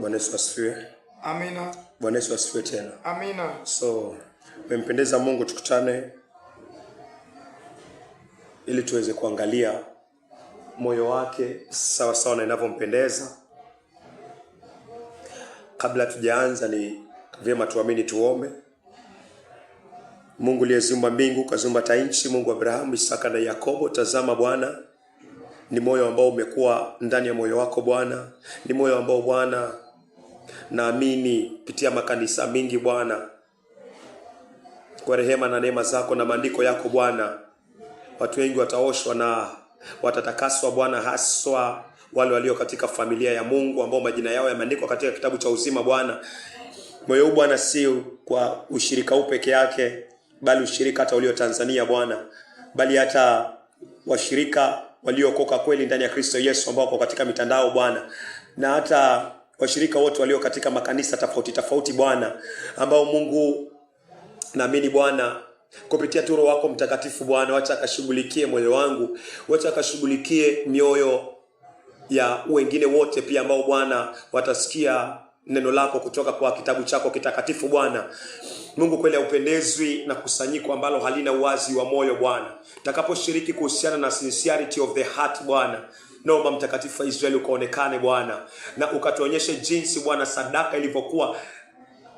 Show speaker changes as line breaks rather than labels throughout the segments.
Bwana Yesu asifiwe.
Amina.
Bwana Yesu asifiwe tena.
Amina.
So, umempendeza Mungu tukutane ili tuweze kuangalia moyo wake sawa sawa na inavyompendeza. Kabla tujaanza ni vyema tuamini tuombe. Mungu aliyeziumba mbingu, kaziumba nchi, Mungu wa Abrahamu, Isaka na Yakobo, tazama Bwana, ni moyo ambao umekuwa ndani ya moyo wako Bwana. Ni moyo ambao Bwana naamini pitia makanisa mingi Bwana, kwa rehema na neema zako na maandiko yako Bwana, watu wengi wataoshwa na watatakaswa Bwana, haswa wale walio katika familia ya Mungu ambao majina yao yameandikwa katika kitabu cha uzima Bwana. Moyo huu Bwana si kwa ushirika huu peke yake, bali ushirika hata ulio Tanzania Bwana, bali hata washirika waliokoka kweli ndani ya Kristo Yesu ambao wako katika mitandao Bwana, na hata washirika wote walio katika makanisa tofauti Bwana, ambao Mungu naamini Bwana kupitia tu Roho wako Mtakatifu Bwana, wacha akashughulikie moyo wangu, wacha akashughulikie mioyo ya wengine wote pia ambao Bwana watasikia neno lako kutoka kwa kitabu chako kitakatifu Bwana. Mungu kweli haupendezwi na kusanyiko ambalo halina uwazi wa moyo Bwana. Takaposhiriki kuhusiana na sincerity of the heart Bwana, naomba Mtakatifu wa Israeli ukaonekane Bwana, na ukatuonyeshe jinsi Bwana sadaka ilivyokuwa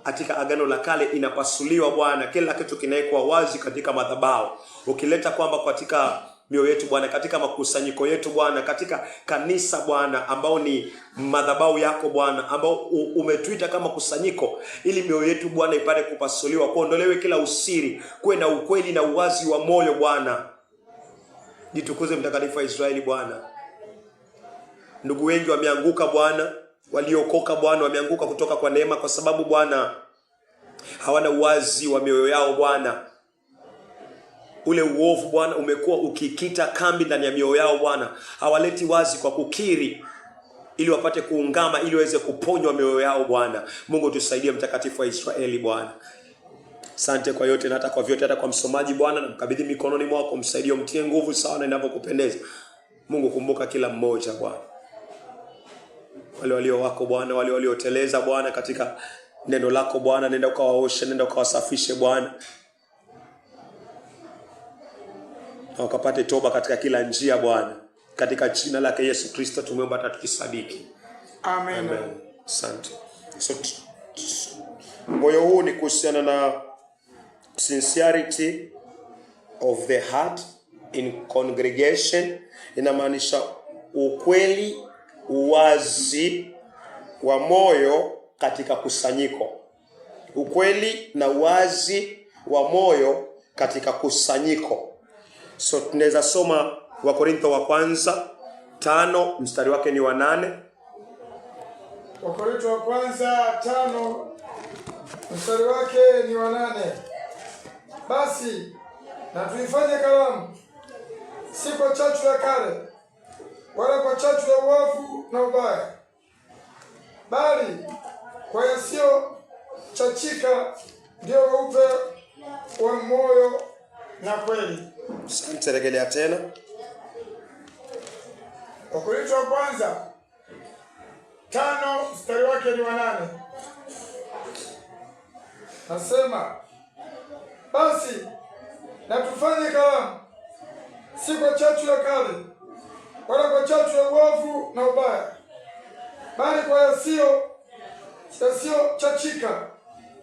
katika Agano la Kale inapasuliwa Bwana, kila kitu kinawekwa wazi katika madhabahu. Ukileta kwamba katika mioyo yetu Bwana, katika makusanyiko yetu Bwana, katika kanisa Bwana ambao ni madhabahu yako Bwana, ambao umetuita kama kusanyiko, ili mioyo yetu Bwana ipate kupasuliwa, kuondolewe kila usiri, kuwe na ukweli na uwazi wa moyo Bwana. Jitukuze Mtakatifu wa Israeli Bwana. Ndugu wengi wameanguka Bwana, waliokoka Bwana wameanguka kutoka kwa neema, kwa sababu Bwana hawana uwazi wa mioyo yao Bwana. Ule uovu Bwana umekuwa ukikita kambi ndani ya mioyo yao Bwana. Hawaleti wazi kwa kukiri ili wapate kuungama, ili waweze kuponywa mioyo yao Bwana. Mungu tusaidie Mtakatifu wa Israeli Bwana. Asante kwa yote na hata kwa vyote, hata kwa msomaji Bwana, na mkabidhi mikononi mwako, msaidie, mtie nguvu sawa na inavyokupendeza. Mungu kumbuka kila mmoja Bwana. Wale walio wako Bwana, wale walioteleza Bwana katika neno lako Bwana, nenda ukawaoshe, nenda ukawasafishe Bwana, na wakapate toba katika kila njia Bwana. Katika jina lake Yesu Kristo tumeomba hata tukisadiki.
Amen.
Amen. Asante. So moyo huu ni kuhusiana na sincerity of the heart in congregation. Inamaanisha ukweli, uwazi wa moyo katika kusanyiko. Ukweli na uwazi wa moyo katika kusanyiko. So tunaweza soma Wakorintho wa kwanza 5 mstari wake ni wa 8.
Wakorintho wa kwanza 5 mstari wake ni wa 8. Basi na tuifanye karamu, si kwa chachu ya kale wala kwa chachu ya uovu na ubaya, bali kwa yasiyo chachika, ndio weupe wa moyo na kweli.
Asante, rejelea tena.
Wakorintho wa kwanza 5 mstari wake ni wa 8. Nasema, basi na tufanye karamu, si kwa chachu ya kale wala kwa chachu ya uovu na ubaya, bali kwa yasiyo chachika,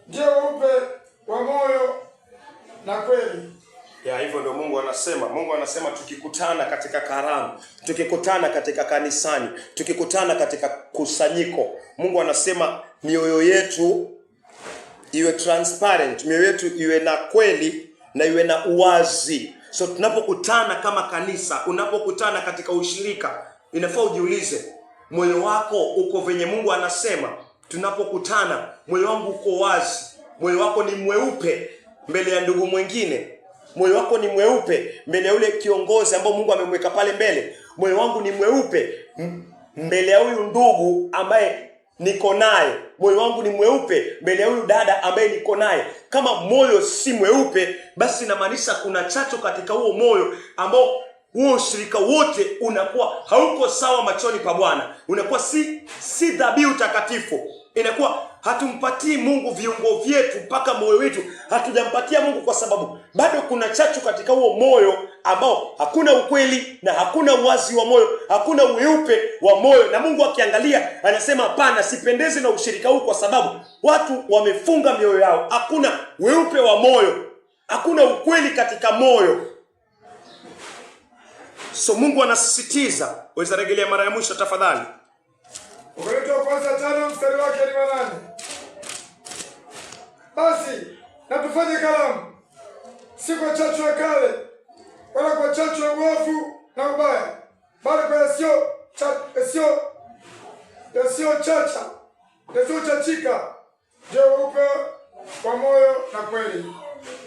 ndio weupe wa moyo na kweli.
Ya hivyo ndio Mungu anasema. Mungu anasema tukikutana katika karamu, tukikutana katika kanisani, tukikutana katika kusanyiko, Mungu anasema mioyo yetu iwe transparent, mioyo yetu iwe na kweli na iwe na uwazi. So tunapokutana kama kanisa, unapokutana katika ushirika, inafaa ujiulize, moyo wako uko venye Mungu anasema? Tunapokutana, moyo wangu uko wazi? Moyo wako ni mweupe mbele ya ndugu mwingine? Moyo wako ni mweupe mbele ya yule kiongozi ambao Mungu amemweka pale mbele? Moyo wangu ni mweupe mbele ya huyu ndugu ambaye niko naye? Moyo wangu ni mweupe mbele ya huyu dada ambaye niko naye? Kama moyo si mweupe, basi inamaanisha kuna chacho katika huo moyo ambao huo ushirika wote unakuwa hauko sawa machoni pa Bwana. Unakuwa si dhabihu takatifu. Inakuwa hatumpatii Mungu viungo vyetu mpaka moyo wetu. Hatujampatia Mungu kwa sababu bado kuna chachu katika huo moyo ambao hakuna ukweli na hakuna uwazi wa moyo, hakuna weupe wa moyo. Na Mungu akiangalia anasema hapana, sipendezi na ushirika huu kwa sababu watu wamefunga mioyo yao. Hakuna weupe wa moyo, hakuna ukweli katika moyo. So Mungu anasisitiza, weza rejelea mara ya mwisho tafadhali.
Wakorintho wa kwanza 5 mstari wake ni 8. Basi na tufanye karamu, si kwa chachu ya kale wala kwa chachu ya uovu na ubaya, bali kwa yasiyochachika, ndio weupe wa moyo na kweli.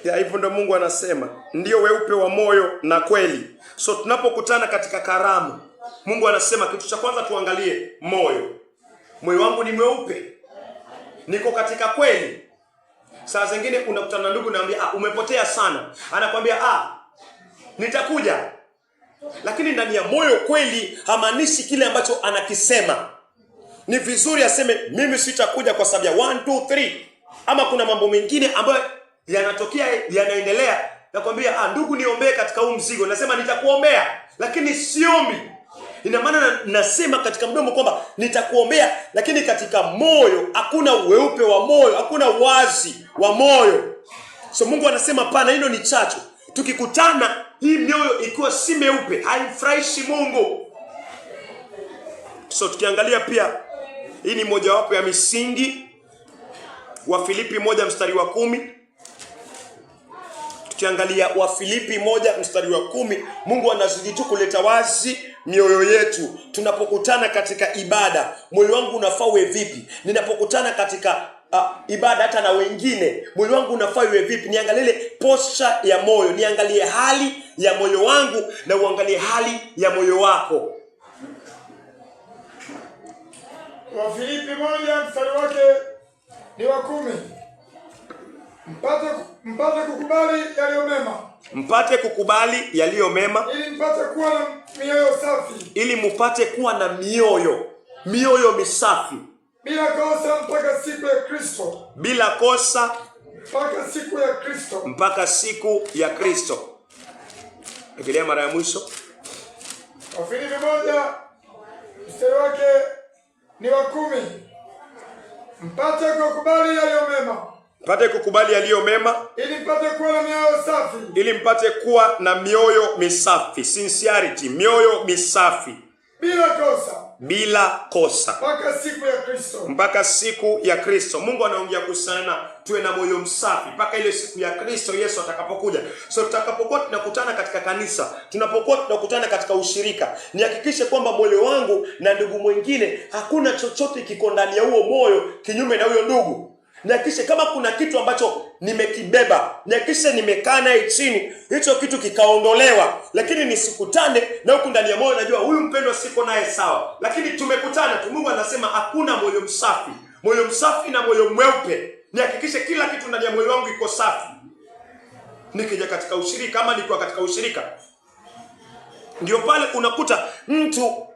Ya hivyo ndo Mungu anasema ndio weupe wa moyo na kweli. So tunapokutana katika karamu, Mungu anasema kitu cha kwanza tuangalie moyo. Moyo wangu ni mweupe, niko katika kweli. Saa zingine unakutana na ndugu naambia umepotea sana, anakuambia nitakuja, lakini ndani ya moyo kweli hamaanishi kile ambacho anakisema. Ni vizuri aseme mimi sitakuja kwa sababu ya 1 2 3, ama kuna mambo mengine ambayo yanatokea yanaendelea, nakwambia ndugu niombee katika huu mzigo. Nasema nitakuombea, lakini siombi. Ina maana nasema katika mdomo kwamba nitakuombea, lakini katika moyo hakuna weupe wa moyo, hakuna wazi wa moyo. So Mungu anasema pana, hilo ni chachu. Tukikutana hii mioyo ikiwa si meupe, haimfurahishi Mungu. So tukiangalia pia, hii ni mojawapo ya misingi wa Filipi 1 mstari wa 10. Tukiangalia wa Filipi 1 mstari wa 10, Mungu anazidi tu kuleta wazi mioyo yetu. Tunapokutana katika ibada, moyo wangu unafaa uwe vipi? Ninapokutana katika ibada hata na wengine, moyo wangu unafaa uwe vipi? Niangalie ile posture ya moyo, niangalie hali ya moyo wangu na uangalie hali ya moyo wako.
Wa Filipi 1 mstari wake ni wa 10. Mpate kukubali yaliyo mema.
Mpate kukubali yaliyo mema,
ili mpate kuwa na mioyo safi.
Ili mpate kuwa na mioyo misafi.
Bila kosa mpaka siku ya Kristo.
Bila kosa
mpaka siku ya Kristo.
Mpaka siku ya Kristo. Rejelea mara ya mwisho.
Wafilipi 1 mstari wake ni wa 10. Mpate kukubali yaliyo mema.
Mpate kukubali yaliyo mema,
ili mpate kuwa na mioyo safi.
Ili mpate kuwa na mioyo misafi, sincerity, mioyo misafi. Bila kosa.
Mpaka siku ya Kristo.
Mpaka siku ya Kristo. Mungu anaongea kuhusiana tuwe na moyo msafi mpaka ile siku ya Kristo Yesu atakapokuja. So tutakapokuwa tunakutana katika kanisa, tunapokuwa tunakutana katika ushirika, nihakikishe kwamba moyo wangu na ndugu mwingine hakuna chochote kiko ndani ya huo moyo kinyume na huyo ndugu. Nihakikishe kama kuna kitu ambacho nimekibeba, nihakikishe nimekaa naye chini, hicho kitu kikaondolewa. Lakini nisikutane na huku ndani ya moyo najua huyu mpendwa siko naye sawa, lakini tumekutana tu. Mungu anasema hakuna moyo msafi. Moyo msafi na moyo mweupe. Nihakikishe kila kitu ndani ya moyo wangu iko safi. Nikija katika ushirika, ama nikiwa katika ushirika, ndio pale unakuta mtu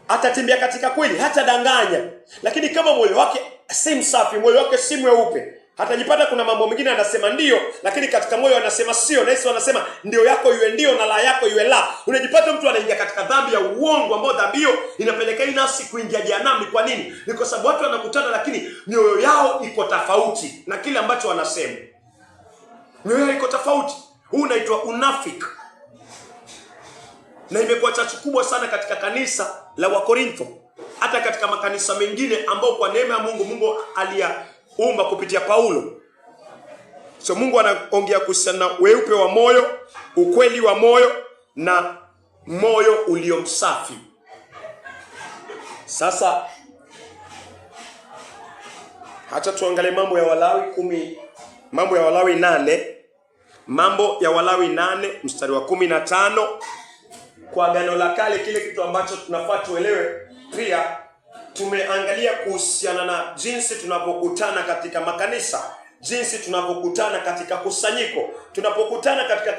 atatembea katika kweli, hata danganya, lakini kama moyo wake si msafi, moyo wake si mweupe, hatajipata kuna mambo mengine anasema ndio, lakini katika moyo anasema sio. Na Yesu anasema ndio yako iwe ndio na la yako iwe la. Unajipata mtu anaingia katika dhambi ya uongo, ambao dhambi hiyo inapelekea nafsi kuingia jehanamu. Kwa nini? Ni kwa sababu watu wanakutana, lakini mioyo yao iko tofauti na kile ambacho wanasema. Mioyo yao iko tofauti. Huu unaitwa unafiki. Na imekuwa chachu kubwa sana katika kanisa la Wakorintho, hata katika makanisa mengine ambao kwa neema ya Mungu aliyaumba kupitia Paulo. So Mungu anaongea kuhusiana weupe wa moyo, ukweli wa moyo na moyo ulio msafi. Sasa hata tuangalie Mambo ya Walawi 10, Mambo ya Walawi 8, Mambo ya Walawi 8 mstari wa 15. Kwa Agano la Kale, kile kitu ambacho tunafaa tuelewe pia, tumeangalia kuhusiana na jinsi tunapokutana katika makanisa. jinsi tunapokutana katika kusanyiko. Tunapokutana katika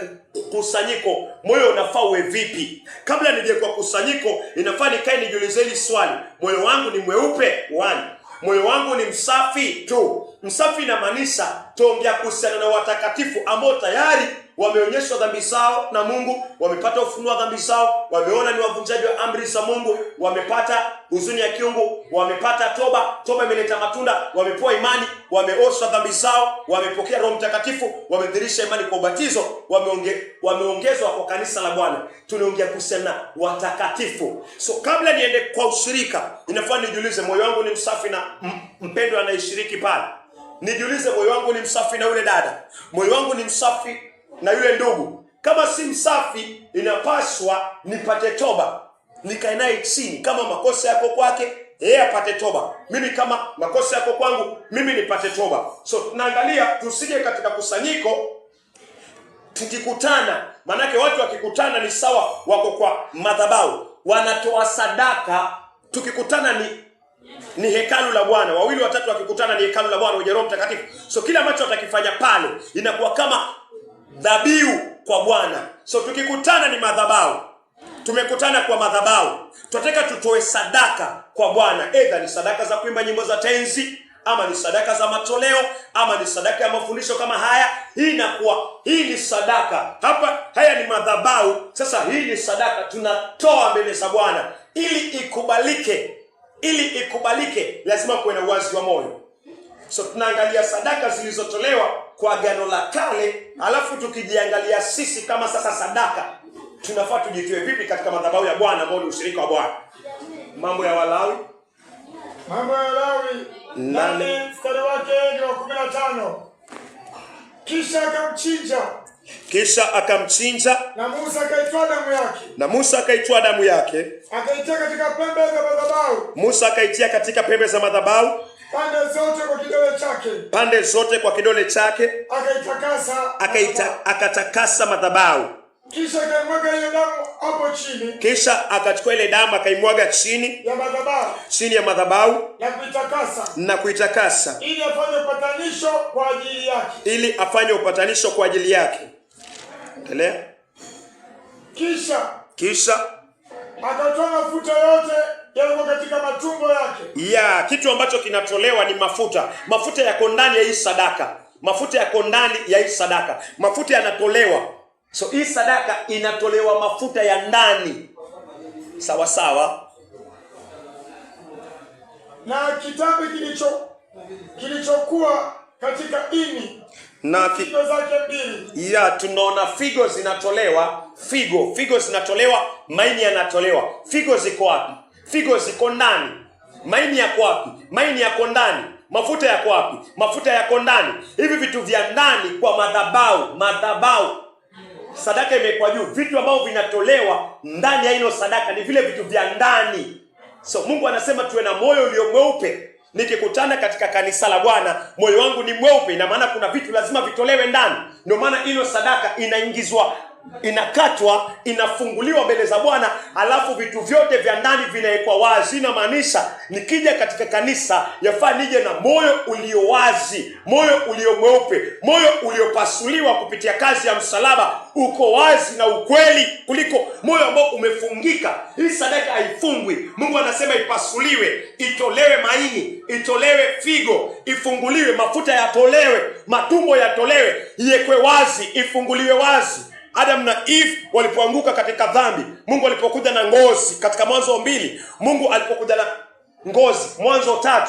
kusanyiko, moyo unafaa uwe vipi? Kabla nije kwa kusanyiko, inafaa nikae nijiulize hili swali: moyo wangu ni mweupe? Moyo wangu ni msafi tu? Msafi inamaanisha tuongea kuhusiana na watakatifu ambao tayari wameonyeshwa dhambi zao na Mungu, wamepata ufunuo wa dhambi zao, wameona ni wavunjaji wa amri za Mungu, wamepata huzuni ya kiungu, wamepata toba imeleta matunda, wamepewa imani, wameoshwa dhambi zao, wamepokea Roho Mtakatifu, wamedhihirisha imani kwa ubatizo, wameongezwa kwa kanisa la Bwana. Tunaongea kuhusiana na watakatifu. So kabla niende kwa ushirika, inafaa nijiulize moyo wangu ni msafi na mpendwa anayeshiriki pale. Nijiulize moyo wangu ni msafi na yule dada, moyo wangu ni msafi na yule ndugu. Kama si msafi, inapaswa nipate toba, nikae naye chini. Kama makosa yako kwake, yeye apate toba, mimi kama makosa yako kwangu, mimi nipate toba. So tunaangalia tusije katika kusanyiko tukikutana, manake watu wakikutana ni sawa wako kwa madhabahu, wanatoa sadaka. Tukikutana ni hekalu la Bwana. 2 watatu wakikutana ni hekalu la Bwana wenye Roho Mtakatifu. So kila ambacho watakifanya pale inakuwa kama dhabihu kwa Bwana. So tukikutana ni madhabahu. Tumekutana kwa madhabahu. Tunataka tutoe sadaka kwa Bwana. Either ni sadaka za kuimba nyimbo za tenzi, ama ni sadaka za matoleo, ama ni sadaka ya mafundisho kama haya. Hii ni sadaka. Haya ni madhabahu. Sasa hii ni sadaka tunatoa mbele za Bwana ili ikubalike. Lazima kuwe na uwazi wa moyo. So tunaangalia sadaka zilizotolewa kwa Agano la Kale, alafu tukijiangalia sisi kama sasa sadaka tunafaa tujitoe vipi katika madhabahu ya Bwana ambao ni ushirika wa Bwana. Mambo ya Walawi
8 mstari wake ni wa 15. Kisha akamchinja na Musa akaitwaa damu yake akaitia katika pembe za madhabahu pande zote kwa kidole chake akatakasa madhabahu. Kisha akachukua ile damu akaimwaga chini ya madhabahu na kuitakasa ili afanye upatanisho kwa ajili yake. Endelea. Kisha akatoa mafuta yote yalikuwa katika matumbo yake. Kitu ambacho kinatolewa ni mafuta. Mafuta yako ndani ya hii sadaka. Mafuta yanatolewa. So hii sadaka inatolewa mafuta ya ndani. Sawa sawa. Na kitambi kilichokuwa katika ini na figo zake mbili. Tunaona figo zinatolewa. Figo zinatolewa, maini yanatolewa. Figo ziko wapi? Figo ziko ndani. Maini yako wapi? Maini yako ndani. Mafuta yako wapi? Mafuta yako ndani. Hivi vitu vya ndani kwa madhabahu. Sadaka imekuwa juu. Vitu ambavyo vinatolewa ndani ya hilo sadaka ni vile vitu vya ndani. So Mungu anasema tuwe na moyo ulio mweupe. Nikikutana katika kanisa la Bwana, moyo wangu ni mweupe. Ina maana kuna vitu lazima vitolewe ndani. Ndio maana hilo sadaka inaingizwa, inakatwa, inafunguliwa mbele za Bwana, alafu vitu vyote vya ndani vinawekwa wazi. Inamaanisha nikija katika kanisa yafaa nije na moyo ulio wazi, moyo ulio mweupe, moyo uliopasuliwa kupitia kazi ya msalaba, uko wazi na ukweli, kuliko moyo ambao umefungika. Hii sadaka haifungwi. Mungu anasema ipasuliwe, itolewe maini, itolewe figo, ifunguliwe, mafuta yatolewe, matumbo yatolewe, iwekwe wazi, ifunguliwe wazi. Adam na Eve walipoanguka katika dhambi, Mungu alipokuja na ngozi katika Mwanzo 2, Mungu alipokuja na ngozi Mwanzo 3,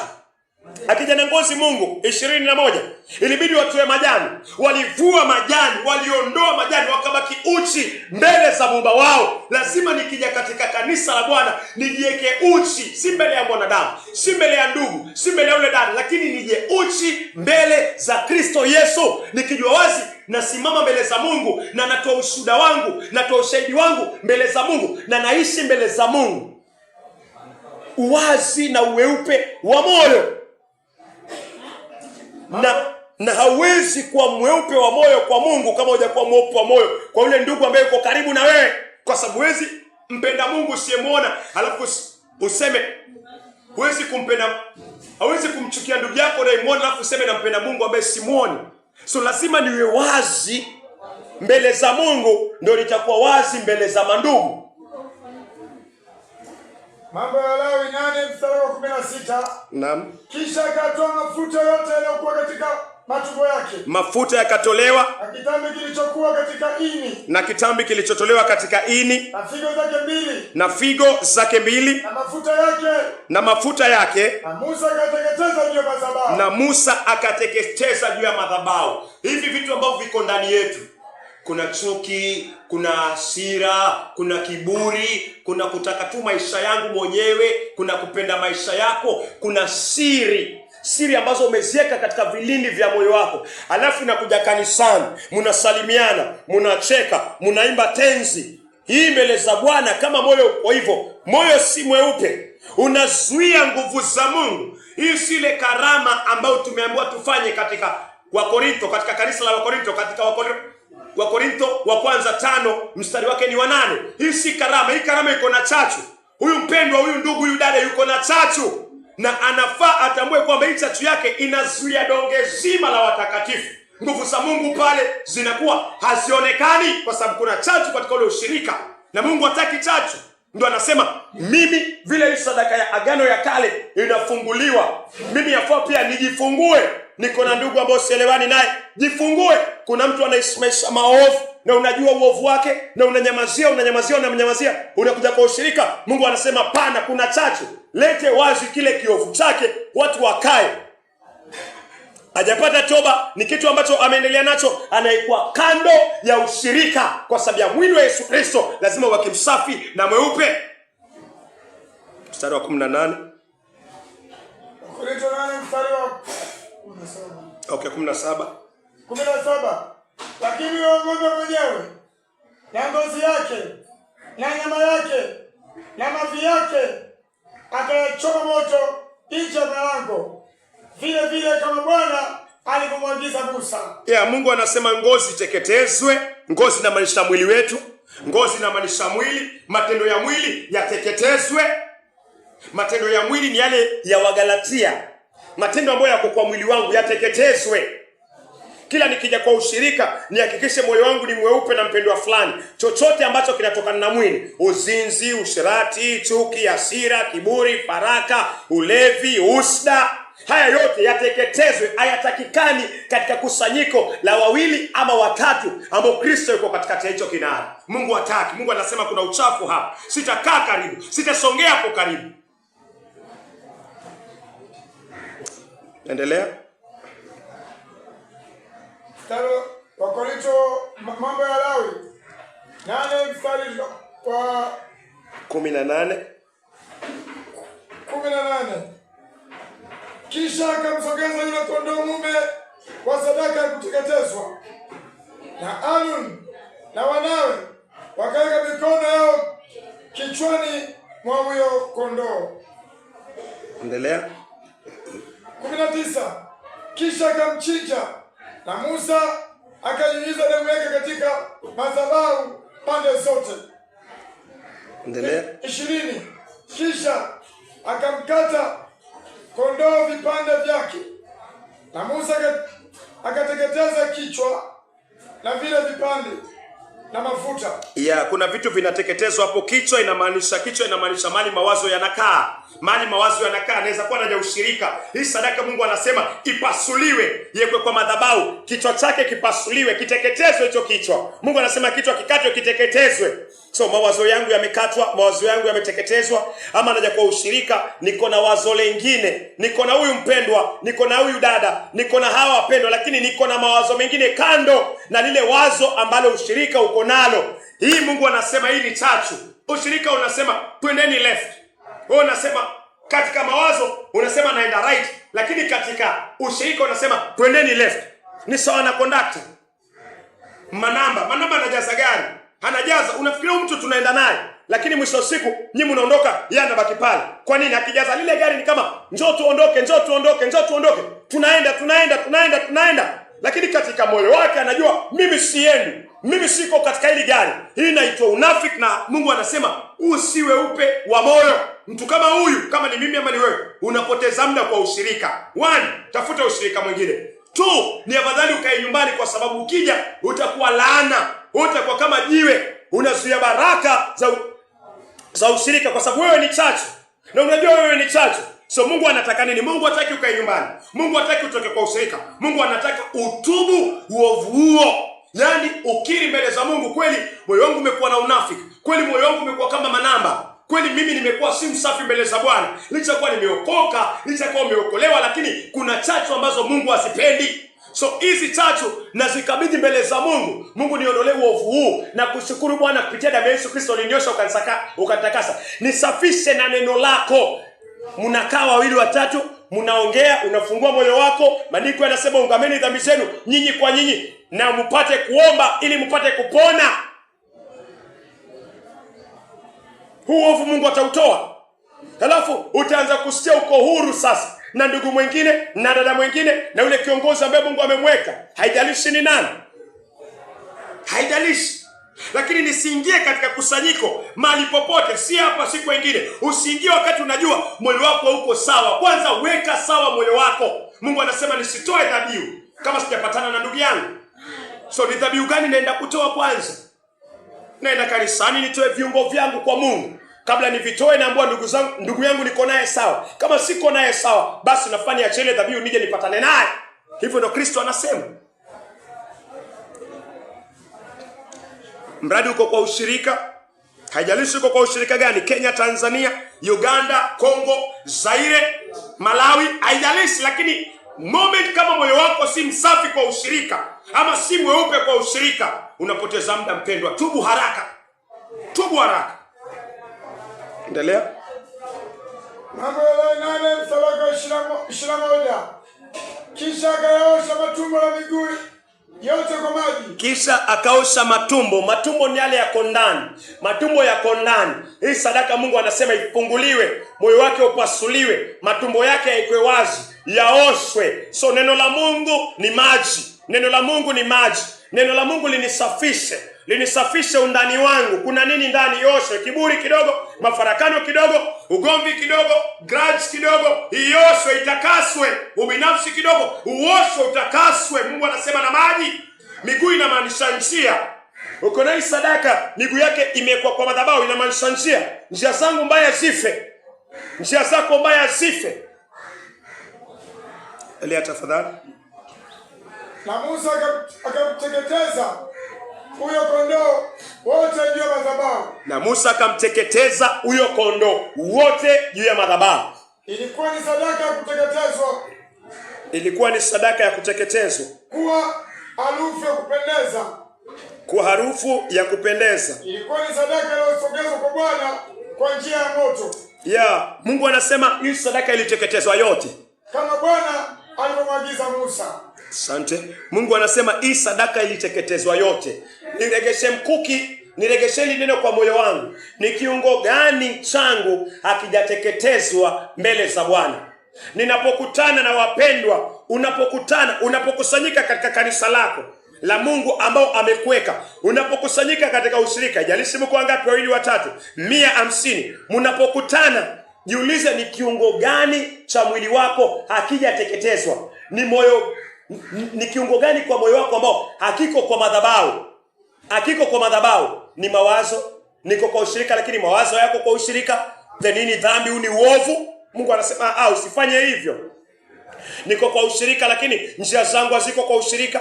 akija na ngozi Mungu 21, ilibidi watoe majani. Walivua majani, waliondoa majani, wakabaki uchi mbele za Muumba wao. Lazima nikija katika kanisa la Bwana nijieke uchi, si mbele ya mwanadamu, si mbele ya ndugu, si mbele ya yule dada, lakini nije uchi mbele za Kristo Yesu, nikijua wazi nasimama mbele za Mungu na natoa ushuhuda wangu, natoa ushahidi wangu mbele za Mungu, na naishi mbele za Mungu uwazi na uweupe wa moyo. Na hauwezi kuwa mweupe wa moyo kwa Mungu kama hujakuwa mweupe wa moyo kwa yule ndugu ambaye yuko karibu na wewe, kwa sababu huwezi mpenda Mungu usiyemuona alafu useme huwezi kumpenda
Hawezi kumchukia ndugu yako unayemwona alafu useme nampenda Mungu ambaye simuoni. So lazima niwe wazi mbele za Mungu, ndio nitakuwa wazi mbele za mandugu.
Mambo ya Lawi 8:16.
Naam.
Kisha akatoa mafuta yote yaliyokuwa katika matumbo yake.
Mafuta yakatolewa
Na kitambi kilichokuwa katika ini.
Na kitambi kilichotolewa katika ini.
Na figo zake mbili.
Na figo zake mbili.
Na mafuta yake.
Na mafuta yake.
Na Musa akateketeza juu ya madhabahu.
Na Musa akateketeza juu ya madhabahu. Hivi vitu ambavyo viko ndani yetu. Kuna chuki, kuna hasira, kuna kiburi, kuna kutaka tu maisha yangu mwenyewe, kuna kupenda maisha yako, kuna siri ambazo umeziweka katika vilindi vya moyo wako. Alafu inakuja kanisani, mnasalimiana, mnacheka, mnaimba tenzi. Hii mbele za Bwana kama moyo uko hivyo, moyo si mweupe, unazuia nguvu za Mungu. Hii si ile karama ambayo tumeambiwa tufanye katika Wakorintho, katika kanisa la Wakorintho, katika Wakorintho wa kwanza 5 mstari wake ni wa 8. Hii si karama, hii karama iko na chachu. Huyu mpendwa, huyu ndugu, huyu dada yuko na chachu, na anafaa atambue kwamba hii chachu yake inazuia donge zima la watakatifu. Nguvu za Mungu pale zinakuwa hazionekani kwa sababu kuna chachu katika ule ushirika, na Mungu hataki chachu. Ndio anasema mimi vile hii sadaka ya agano ya kale inafunguliwa, mimi yafaa pia nijifungue. Niko na ndugu ambao sielewani naye, jifungue. Kuna mtu anaisimamisha maovu na unajua uovu wake na unanyamazia, unakuja kwa ushirika. Mungu anasema pana, kuna chachu, lete wazi kile kiovu chake, watu wakae. Hajapata toba, ni kitu ambacho ameendelea nacho, anaikuwa kando ya ushirika. Kwa sababu ya mwili wa Yesu Kristo lazima uwe msafi na mweupe. Mstari wa 18.
Korinto 8 mstari wa 17. Lakini huyo ng'ombe mwenyewe na ngozi yake na nyama yake na mavi yake akayachoma moto nje ya mlango, vile vile kama Bwana alivyomwagiza Musa. Mungu anasema ngozi teketezwe. Ngozi inamaanisha mwili wetu. Ngozi inamaanisha mwili. Matendo ya mwili yateketezwe. Matendo ya mwili ni yale ya Wagalatia. Matendo ambayo yako kwa mwili wangu yateketezwe. Kila nikija kwa ushirika nihakikishe moyo wangu ni mweupe na mpendwa fulani. Chochote ambacho kinatokana na mwili, uzinzi, usherati, chuki, hasira, kiburi, faraka, ulevi, usda, haya yote yateketezwe. Hayatakikani katika kusanyiko la wawili ama watatu ambao Kristo yuko katikati ya hicho kinara. Mungu hataki. Mungu anasema kuna uchafu hapa. Sitakaa karibu, sitasongea hapo karibu. Endelea. Wakorintho, mambo ya Lawi 8 mstari wa 18. Kisha akamsogeza yule kondoo mume kwa sadaka ya kuteketezwa, na Aroni na wanawe wakaweka mikono yao kichwani mwa huyo kondoo. Endelea. 19. Kisha akamchinja, na Musa akanyunyiza damu yake katika madhabahu pande zote. Endelea. 20. Kisha akamkata kondoo vipande vyake, na Musa akateketeza kichwa na vile vipande na mafuta. Kuna vitu vinateketezwa hapo. Kichwa inamaanisha mali mawazo yanakaa. Mali mawazo yanakaa, anaweza kuwa na ushirika. Hii sadaka Mungu anasema ipasuliwe, iwekwe kwa madhabahu, kichwa chake kipasuliwe, kiteketezwe hicho kichwa. Mungu anasema kichwa kikatwe, kiteketezwe. So mawazo yangu yamekatwa, mawazo yangu yameteketezwa, ama naja kwa ushirika, niko na wazo lingine, niko na huyu mpendwa, niko na huyu dada, niko na hawa wapendwa, lakini niko na mawazo mengine kando na lile wazo ambalo ushirika uko nalo. Hii Mungu anasema hii ni chachu. Ushirika unasema twendeni left, wewe unasema katika mawazo unasema naenda right, lakini katika ushirika unasema twendeni left. Ni sawa na conductor. Manamba anajaza gari, anajaza, unafikiria mtu tunaenda naye, lakini mwisho wa siku nyinyi mnaondoka, yeye anabaki pale. Kwa nini? Akijaza lile gari ni kama njoo tuondoke, tunaenda, lakini katika moyo wake anajua mimi siendi.
mimi siko katika hili gari. Hii inaitwa unafiki, na Mungu anasema usiwe upe wa moyo. Mtu kama huyu, kama ni mimi ama ni wewe, unapoteza muda kwa ushirika. 1, tafuta ushirika mwingine. 2, ni afadhali ukae nyumbani, kwa sababu ukija utakuwa laana, utakuwa kama jiwe, unazuia baraka za ushirika, kwa sababu wewe ni chachu. Na unajua wewe ni chachu. So Mungu anataka nini? Mungu hataki ukae nyumbani. Mungu hataki utoke kwa ushirika. Mungu anataka utubu uovu huo. Yaani ukiri mbele za Mungu, kweli moyo wangu umekuwa na unafiki. Kweli moyo wangu umekuwa kama manamba. Kweli mimi nimekuwa si msafi mbele za Bwana. Licha kuwa nimeokoka, licha kuwa nimeokolewa, lakini kuna chachu ambazo Mungu hazipendi. So hizi chachu nazikabidhi mbele za Mungu. Mungu niondolee uovu huu, na kushukuru Bwana kupitia damu ya Yesu Kristo uliniosha ukanitakasa. Nisafishe na neno lako. Mnakaa 2 watatu, mnaongea, unafungua moyo wako. Maandiko yanasema ungameni dhambi zenu nyinyi kwa nyinyi, na mpate kuomba ili mpate kupona. Huu ovu Mungu atautoa. Halafu utaanza kusikia uko huru sasa, na ndugu mwingine na dada mwingine na yule kiongozi ambaye Mungu amemweka. Haijalishi ni nani, haijalishi. Lakini nisiingie katika kusanyiko mahali popote, si hapa si kwingine. Usiingie wakati unajua moyo wako uko sawa. Kwanza weka sawa moyo wako. Mungu anasema nisitoe dhabihu kama sijapatana na ndugu yangu. So ni dhabihu gani naenda kutoa kwanza? Naenda kanisani nitoe viungo vyangu kwa Mungu. Kabla nivitoe naambia ndugu yangu niko naye sawa. Kama siko naye sawa, basi nafanya achele dhabihu nije nipatane naye. Hivyo ndio Kristo anasema. Mradi uko kwa ushirika, haijalishi uko kwa ushirika gani, Kenya, Tanzania, Uganda, Kongo, Zaire, Malawi, haijalishi. Lakini moment kama moyo wako si msafi kwa ushirika, ama si mweupe kwa ushirika, unapoteza muda mpendwa. Tubu haraka. Tubu haraka. Endelea.
Mambo ya 8 mstari wa 21. Kisha akaosha matumbo na miguu yote kwa maji. Kisha akaosha matumbo. Matumbo ni yale yako ndani. Matumbo yako ndani. Hii sadaka Mungu anasema ifunguliwe, moyo wake upasuliwe, matumbo yake yaikwe wazi, yaoshwe. So neno la Mungu ni maji. Neno la Mungu ni maji. Neno la Mungu linisafishe. Linisafishe undani wangu. Kuna nini ndani? Yoshwe. Kiburi kidogo, mafarakano kidogo, ugomvi kidogo, grudge kidogo, iyoshwe, itakaswe. Ubinafsi kidogo, uoshwe, utakaswe. Mungu anasema na maji. Miguu inamaanisha njia. Uko na hii sadaka, miguu yake imekuwa kwa madhabahu, inamaanisha njia. Njia zangu mbaya zife. Njia zako mbaya zife. Elia tafadhali. Na Musa akamteketeza huyo kondoo wote juu ya madhabahu.
Na Musa akamteketeza huyo kondoo wote juu ya madhabahu.
Ilikuwa ni sadaka ya kuteketezwa.
Ilikuwa ni sadaka ya kuteketezwa.
Kuwa harufu ya kupendeza.
Kwa harufu ya kupendeza.
Ilikuwa ni sadaka iliyosogezwa kwa Bwana kwa njia ya moto.
Mungu anasema hii sadaka iliteketezwa yote,
kama Bwana alivyomwagiza Musa.
Asante. Mungu anasema hii sadaka iliteketezwa yote. Niregeshe mkuki, niregeshe hili neno kwa moyo wangu. Ni kiungo gani changu hakijateketezwa mbele za Bwana? Ninapokutana na wapendwa, unapokusanyika katika kanisa lako la Mungu ambao amekuweka, unapokusanyika katika ushirika, jalishi mko wangapi, 2 watatu, 150, mnapokutana, jiulize ni kiungo gani cha mwili wako hakijateketezwa? Ni kiungo gani kwa moyo wako ambao hakiko kwa madhabahu? Hakiko kwa madhabahu. Ni mawazo. Niko kwa ushirika lakini mawazo yako kwa ushirika. Nini dhambi? Ni uovu. Mungu anasema usifanye hivyo. Niko kwa ushirika lakini njia zangu haziko kwa ushirika.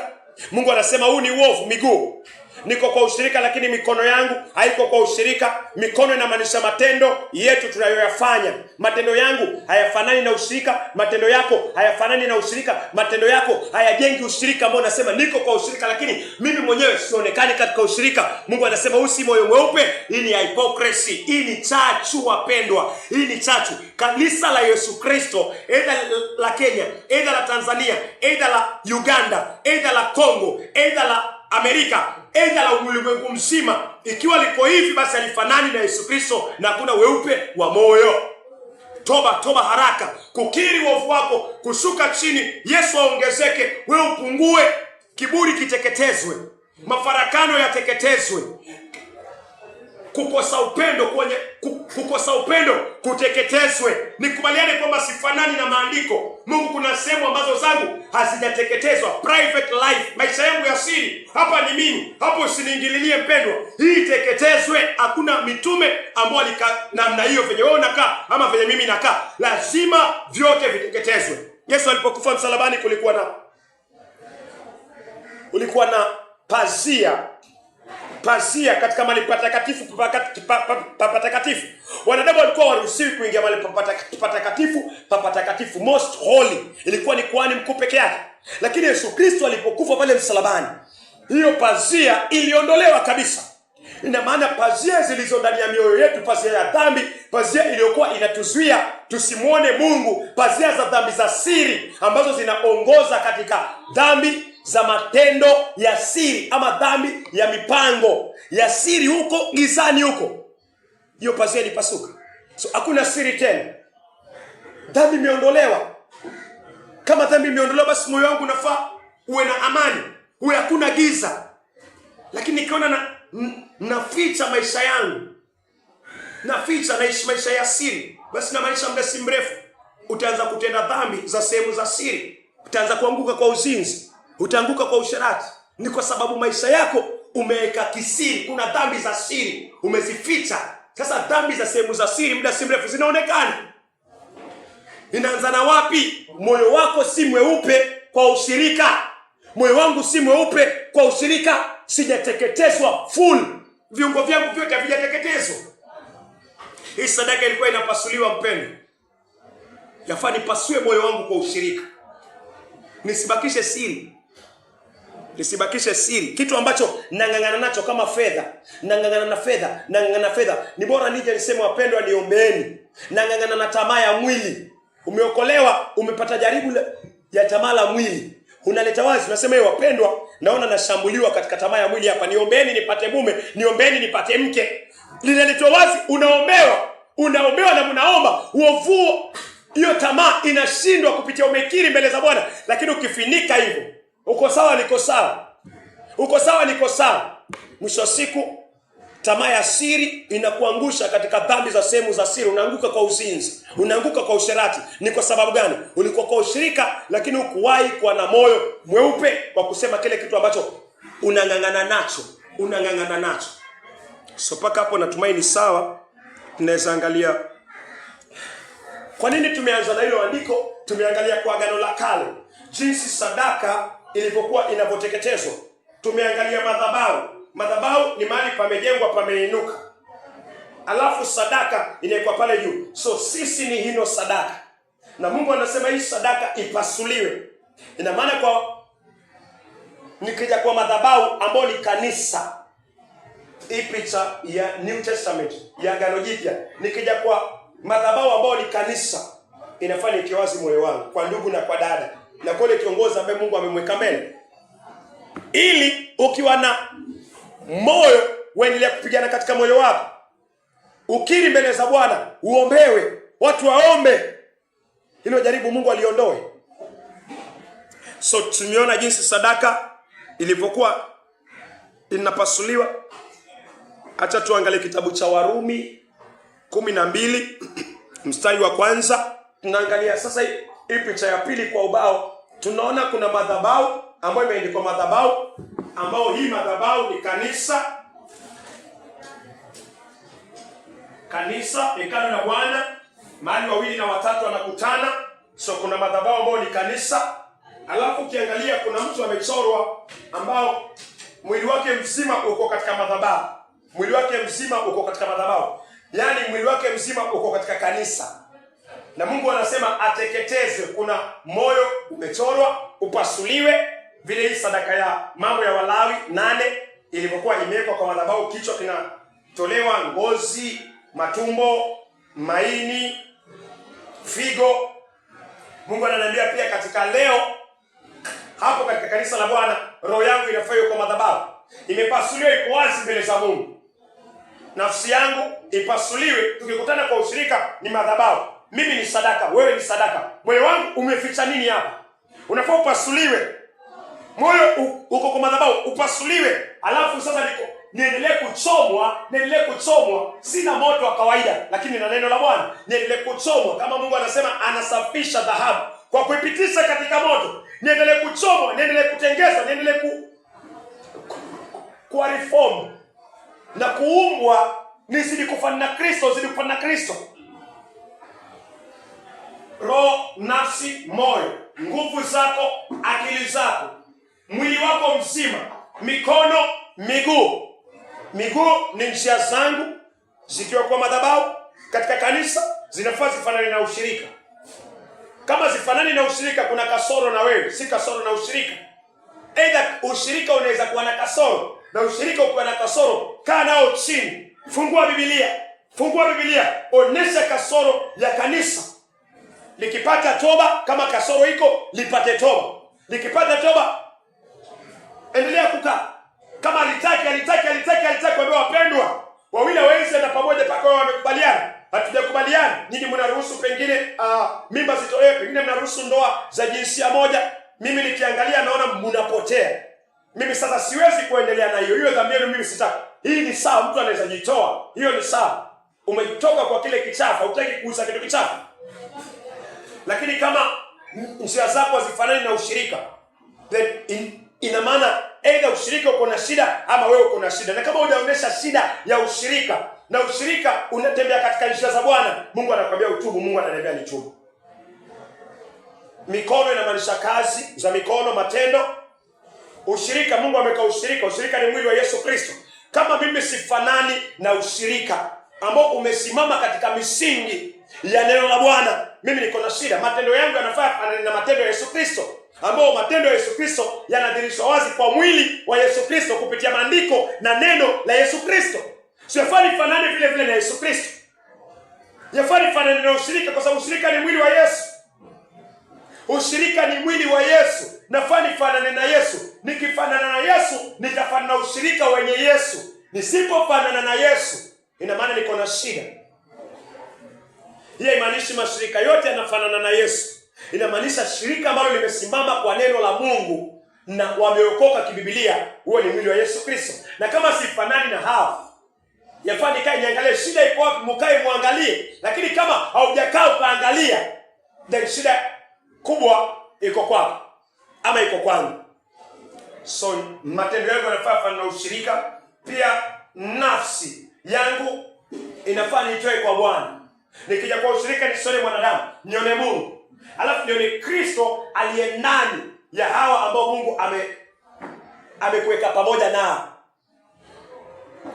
Mungu anasema huu ni uovu. Miguu. Niko kwa ushirika lakini mikono yangu haiko kwa ushirika. Mikono inamaanisha matendo yetu tunayoyafanya. Matendo yangu hayafanani na ushirika, matendo yako hayafanani na ushirika, matendo yako hayajengi ushirika ambao unasema niko kwa ushirika lakini mimi mwenyewe sionekani katika ushirika. Mungu anasema usi moyo mweupe. Hii ni hypocrisy. Hii ni chachu wapendwa. Hii ni chachu. Kanisa la Yesu Kristo, aidha la Kenya, aidha la Tanzania, aidha la Uganda, aidha la Kongo, aidha la Amerika, aidha la ulimwengu mzima, ikiwa liko hivi basi alifanani na Yesu Kristo na kuna weupe wa moyo. Toba haraka, kukiri uovu wako, kushuka chini, Yesu aongezeke, wewe upungue, kiburi kiteketezwe. mafarakano yateketezwe, kukosa upendo kuteketezwe. Nikubaliane kwamba sifanani na maandiko. Mungu, kuna sehemu ambazo zangu hazijateketezwa. Private life, maisha yangu ya siri, hapa ni mimi, hapo usiniingililie mpendwa. Hii teketezwe. Hakuna mitume ambao walikaa namna hiyo, venye wewe unakaa ama venye mimi nakaa. Lazima vyote viteketezwe. Yesu alipokufa msalabani kulikuwa na pazia katika mahali patakatifu patakatifu. Wanadamu walikuwa waruhusiwi kuingia mahali patakatifu, most holy. Ilikuwa ni kuhani mkuu peke yake. Lakini Yesu Kristo alipokufa pale msalabani, hiyo pazia iliondolewa kabisa. Ina maana pazia zilizo ndani ya mioyo yetu, pazia ya dhambi, pazia iliyokuwa inatuzuia tusimuone Mungu, pazia za dhambi za siri ambazo zinaongoza katika dhambi za matendo ya siri ama dhambi ya mipango ya siri huko gizani huko. Hiyo pazia ilipasuka. So hakuna siri tena. Dhambi imeondolewa. Kama dhambi imeondolewa, basi moyo wangu unafaa uwe na amani, uwe hakuna giza. Lakini nikiona naficha maisha yangu, naishi maisha ya siri, basi na maisha muda si mrefu utaanza kutenda dhambi za sehemu za siri. Utaanza kuanguka kwa uzinzi, utaanguka kwa usherati. Ni kwa sababu maisha yako umeweka kisiri. Kuna dhambi za siri umezificha. Sasa dhambi za sehemu za siri muda si mrefu zinaonekana. Inaanza na wapi? Moyo wako si mweupe kwa ushirika. Moyo wangu si mweupe kwa ushirika. Sijateketezwa full. Viungo vyangu vyote havijateketezwa. Hii sadaka ilikuwa inapasuliwa mpendo. Yafaa nipasue moyo wangu kwa ushirika. Nisibakishe siri. Kitu ambacho nang'ang'ana nacho kama fedha. Nang'ang'ana na fedha. Ni bora nije niseme wapendwa niombeeni. Nang'ang'ana na tamaa ya mwili. Umeokolewa, umepata jaribu ya tamaa la mwili. Unaleta wazi, unasema wapendwa, naona nashambuliwa katika tamaa ya mwili hapa. Niombeeni nipate mume, niombeeni nipate mke. Linaletwa wazi, unaombewa na mnaomba. Uovuo, hiyo tamaa inashindwa kupitia umekiri mbele za Bwana. Lakini ukifinika hivyo, uko sawa niko sawa. Mwisho wa siku tamaa ya siri inakuangusha katika dhambi za sehemu za siri. Unaanguka kwa uzinzi, unaanguka kwa usherati. Ni kwa sababu gani? Ulikuwa kwa ushirika, lakini hukuwahi kuwa na moyo mweupe kwa kusema kile kitu ambacho unang'ang'ana nacho. So paka hapo natumaini sawa. Tunaweza angalia kwa nini tumeanza na hilo andiko. Tumeangalia kwa Agano la Kale jinsi sadaka ilivyokuwa inavyoteketezwa. Tumeangalia madhabahu ni mahali pamejengwa, pameinuka. Alafu sadaka inaikuwa pale juu. So sisi ni hino sadaka. Na Mungu anasema hii sadaka ipasuliwe. Ina maana nikija kwa madhabahu ambao ni kanisa. Hii picha ya New Testament ya Agano Jipya. Nikija kwa madhabahu ambao ni kanisa, inafanya ikiwazi moyo wangu kwa ndugu na kwa dada na kwa ile kiongozi ambaye Mungu amemweka mbele. Ili ukiwa na moyo uendelee kupigana katika moyo wako. Ukiri mbele za Bwana, uombewe, watu waombe. Hilo jaribu Mungu aliondoe. So tumeona jinsi sadaka ilivyokuwa inapasuliwa. Acha tuangalie kitabu cha Warumi 12 mstari wa kwanza. Tunaangalia sasa hii picha ya pili kwa ubao. Tunaona kuna madhabahu ambayo imeandikwa madhabahu, ambao hii madhabahu ni kanisa, hekalu la Bwana, mahali 2 na 3 wanakutana. So kuna madhabahu ambao ni kanisa. Alafu ukiangalia kuna mtu amechorwa ambao mwili wake mzima uko katika madhabahu. Yaani mwili wake mzima uko katika kanisa. Na Mungu anasema ateketezwe. Kuna moyo umechorwa, upasuliwe. Vile hii sadaka ya Mambo ya Walawi 8 ilivyokuwa imewekwa kwa madhabahu, kichwa kinatolewa, ngozi, matumbo, maini, figo. Mungu ananiambia pia katika leo hapo katika kanisa la Bwana, roho yangu inafaa kwa madhabahu. Imepasuliwa, iko wazi mbele za Mungu. Nafsi yangu ipasuliwe. Tukikutana kwa ushirika ni madhabahu. Mimi ni sadaka, wewe ni sadaka. Moyo wangu umeficha nini hapa? Unafaa upasuliwe. Moyo uko kwa madhabahu upasuliwe, alafu sasa niendelee kuchomwa. Sina moto wa kawaida, lakini na neno la Bwana niendelee kuchomwa. Kama Mungu anasema anasafisha dhahabu kwa kuipitisha katika moto, niendelee kuchomwa, niendelee kutengezwa, niendelee ku reform na kuumbwa, nizidi kufanana na Kristo. Roho, nafsi, moyo, nguvu zako, akili zako, mwili wako mzima, mikono, miguu. Miguu ni njia zangu zikiwa kwa madhabahu katika kanisa, zinafaa zifanane na ushirika. Kama zifanani na ushirika, kuna kasoro na wewe, si kasoro na ushirika. Aidha ushirika unaweza kuwa na kasoro, na ushirika ukiwa na kasoro, kaa nao chini, fungua Biblia, onesha kasoro ya kanisa. Likipata toba, kama kasoro iko, lipate toba. Likipata toba, endelea kukaa. Kama alitaki kwa wapendwa, wawili hawawezi na pamoja mpaka wao wamekubaliana. Hatujakubaliana, nyinyi mnaruhusu pengine mimba zitolewe, pengine mnaruhusu ndoa za jinsia moja. Mimi nikiangalia naona mnapotea. Mimi sasa siwezi kuendelea na hiyo dhambi yenu, mimi sitaki. Hii ni sawa, mtu anaweza jitoa, hiyo ni sawa. Umetoka kwa kile kichafu, hutaki kuuza kitu kichafu. Lakini kama njia zako hazifanani na ushirika, then ina maana aidha ushirika uko na shida ama wewe uko na shida. Na kama unaonyesha shida ya ushirika na ushirika unatembea katika njia za Bwana, Mungu anakuambia utubu, Mungu ananiambia nitubu. Mikono inamaanisha kazi za mikono, matendo. Ushirika, Mungu ameweka ushirika. Ushirika ni mwili wa Yesu Kristo. Kama mimi sifanani na ushirika ambao umesimama katika misingi ya neno la Bwana, mimi niko na shida. Matendo yangu yanafaa na matendo ya Yesu Kristo, ambao matendo ya Yesu Kristo yanadhihirishwa wazi kwa mwili wa Yesu Kristo kupitia maandiko na neno la Yesu Kristo. Sio yafaa fanane vile na Yesu Kristo. Yafaa fanane na ushirika, kwa sababu ushirika ni mwili wa Yesu. Ushirika ni mwili wa Yesu. Nafaa nifanane na Yesu. Nikifanana na Yesu, nitafanana na ushirika wenye Yesu. Nisipofanana na Yesu, ina maana niko na shida. Hii haimaanishi mashirika yote yanafanana na Yesu. Inamaanisha shirika ambalo limesimama kwa neno la Mungu na wameokoka kibiblia, huo ni mwili wa Yesu Kristo. Na kama sifanani na hao, yafaa nikae niangalie shida iko wapi, mkae muangalie. Lakini kama haujakaa ukaangalia, then shida kubwa iko kwako ama iko kwangu. So matendo yangu yanafaa na ushirika. Pia nafsi yangu inafaa niitoe kwa Bwana. Nikija kwa ushirika nisione mwanadamu, nione Mungu. Alafu nione Kristo aliye ndani ya hawa ambao Mungu amekuweka pamoja nao.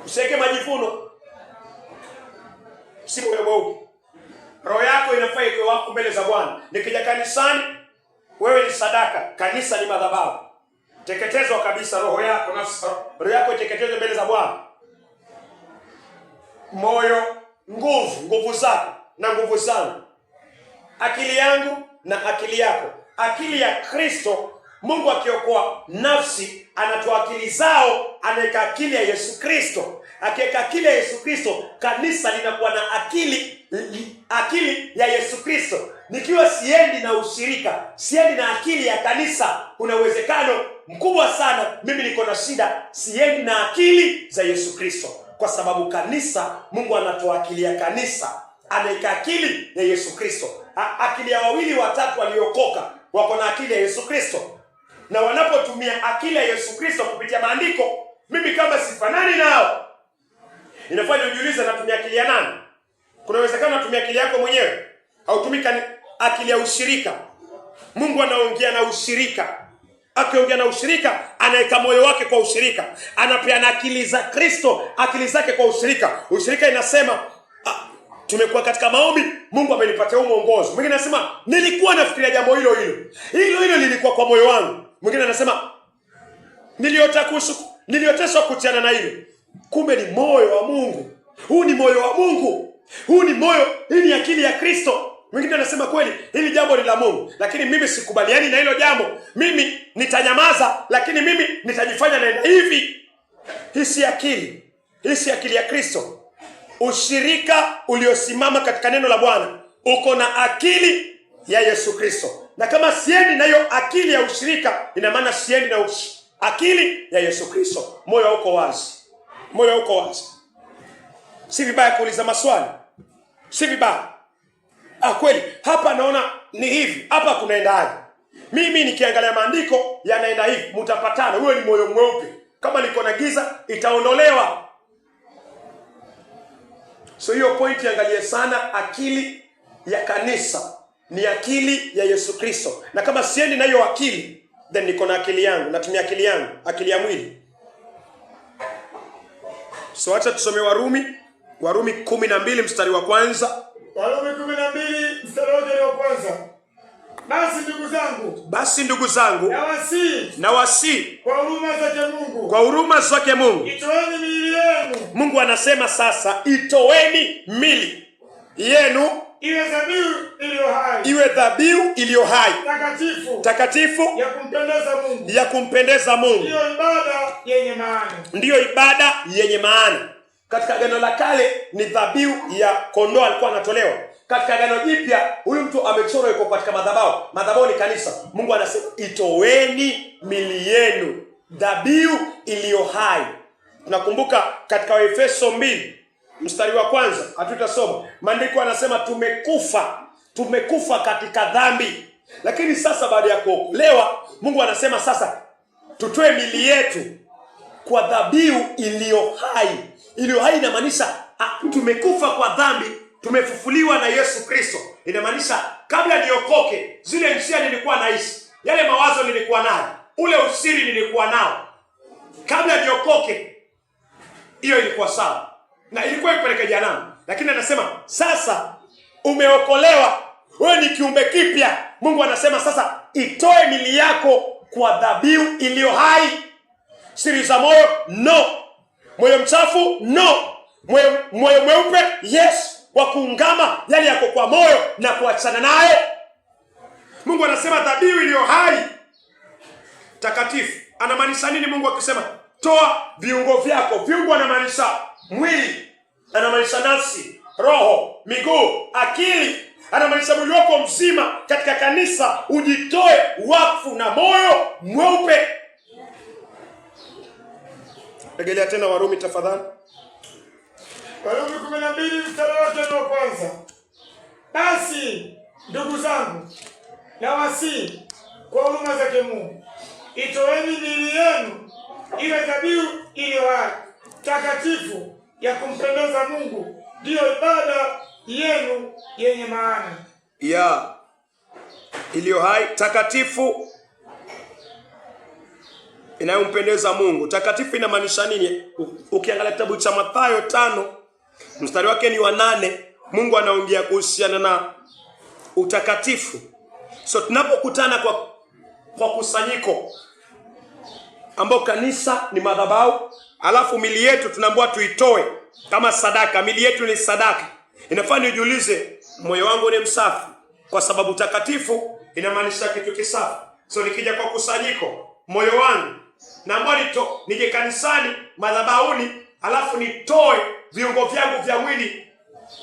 Usiweke majivuno. Si wewe. Roho yako inafaa iwe wako mbele za Bwana. Nikija kanisani, wewe ni sadaka, kanisa ni madhabahu. Teketezwa kabisa roho yako, roho yako iteketezwe mbele za Bwana. Moyo, nguvu zako na nguvu zangu. Akili yangu na akili yako. Akili ya Kristo, Mungu akiokoa nafsi, anatoa akili zao, anaweka akili ya Yesu Kristo. Akiweka akili ya Yesu Kristo, kanisa linakuwa na akili ya Yesu Kristo. Nikiwa siendi na ushirika, siendi na akili ya kanisa, kuna uwezekano mkubwa sana mimi niko na shida, siendi na akili za Yesu Kristo. Kwa sababu kanisa, Mungu anatoa akili ya kanisa, anaweka akili ya Yesu Kristo. Akili ya wawili watatu waliokoka wako na akili ya Yesu Kristo. Na wanapotumia akili ya Yesu Kristo kupitia maandiko, mimi kama sifanani nao, inafanya ujiulize natumia akili ya nani? Kuna uwezekano natumia akili yako mwenyewe au tumika akili ya ushirika. Mungu anaongea na ushirika. Akiongea na ushirika, anaweka moyo wake kwa ushirika. Anapeana akili za Kristo, akili zake kwa ushirika. Ushirika inasema tumekuwa katika maombi, Mungu amenipatia mwongozo. Mwingine anasema nilikuwa nafikiria jambo hilo lilikuwa kwa moyo wangu. Mwingine anasema nilioteswa kutiana na hilo. Kumbe ni moyo wa Mungu. Huu ni moyo wa Mungu. Hii ni akili ya Kristo. Mwingine anasema kweli hili jambo ni la Mungu, lakini mimi sikubaliani na hilo jambo. Mimi nitanyamaza, lakini mimi nitajifanya naenda hivi. Hii si akili ya Kristo. Ushirika uliosimama katika neno la Bwana uko na akili ya Yesu Kristo. Na kama siendi na hiyo akili ya ushirika, ina maana siendi na akili ya Yesu Kristo. Moyo uko wazi. Moyo uko wazi. Si vibaya kuuliza maswali. Si vibaya. Kweli, hapa naona ni hivi. Hapa kunaendaje? Mimi nikiangalia maandiko yanaenda hivi, mtapatana. Huyo ni moyo mweupe. Kama niko na giza itaondolewa. So hiyo point angalie sana, akili ya kanisa ni akili ya Yesu Kristo. Na kama siendi na hiyo akili, then niko na akili yangu, natumia akili yangu, akili ya mwili. So acha tusome Warumi 12 mstari wa kwanza.
Warumi 12 mstari wa kwanza. Basi ndugu zangu, nawasihi kwa huruma zake Mungu, itoeni miili yenu.
Mungu anasema sasa, itoeni miili yenu iwe dhabihu iliyo hai, takatifu ya kumpendeza Mungu. Ndiyo ibada yenye maana. Katika Agano la Kale ni dhabihu ya kondoo alikuwa anatolewa. Katika Agano Jipya huyu mtu amechorwa yuko katika madhabahu. Madhabahu ni kanisa. Mungu anasema itoeni miili yenu dhabihu iliyo hai. Tunakumbuka katika Efeso 2 mstari wa kwanza, hatutasoma. Maandiko anasema tumekufa katika dhambi. Lakini sasa baada ya kuokolewa, Mungu anasema sasa tutoe miili yetu kwa dhabihu iliyo hai. Iliyo hai inamaanisha tumekufa kwa dhambi, tumefufuliwa na Yesu Kristo. Inamaanisha kabla niokoke, zile njia nilikuwa naishi, yale mawazo nilikuwa nayo, ule usiri nilikuwa nao, kabla niokoke, hiyo ilikuwa sawa na ilikuwa ipeleke jehanamu. Lakini anasema sasa umeokolewa, wewe ni kiumbe kipya. Mungu anasema sasa itoe miili yako kwa dhabihu iliyo hai. Siri za moyo no, moyo mchafu no, moyo mweupe yes, wa kuungama yale yako kwa moyo na kuachana nayo. Mungu anasema dhabihu iliyo hai, takatifu. Anamaanisha nini Mungu akisema toa viungo vyako? Viungo anamaanisha mwili, anamaanisha nafsi, roho, miguu, akili. Anamaanisha mwili wako mzima katika kanisa ujitoe wakfu na moyo mweupe. Rejelea tena Warumi tafadhali.
Warumi 12 mstari wa kwanza. Basi ndugu zangu, nawasihi kwa huruma zake Mungu, itoeni miili yenu iwe dhabihu iliyo hai, takatifu ya kumpendeza Mungu, ndiyo ibada yenu yenye maana.
Iliyo hai, takatifu, inayompendeza Mungu. Takatifu inamaanisha nini? Ukiangalia kitabu cha Mathayo 5 mstari wake ni wa 8, Mungu anaongea kuhusiana na utakatifu. So tunapokutana kwa kusanyiko ambao kanisa ni madhabahu, alafu miili yetu tunaambiwa tuitoe kama sadaka. Miili yetu ni sadaka. Inafaa nijiulize, moyo wangu ni msafi? Kwa sababu takatifu inamaanisha kitu kisafi. So nikija kwa kusanyiko, moyo wangu naambiwa nije kanisani, madhabahuni, alafu nitoe viungo vyangu vya mwili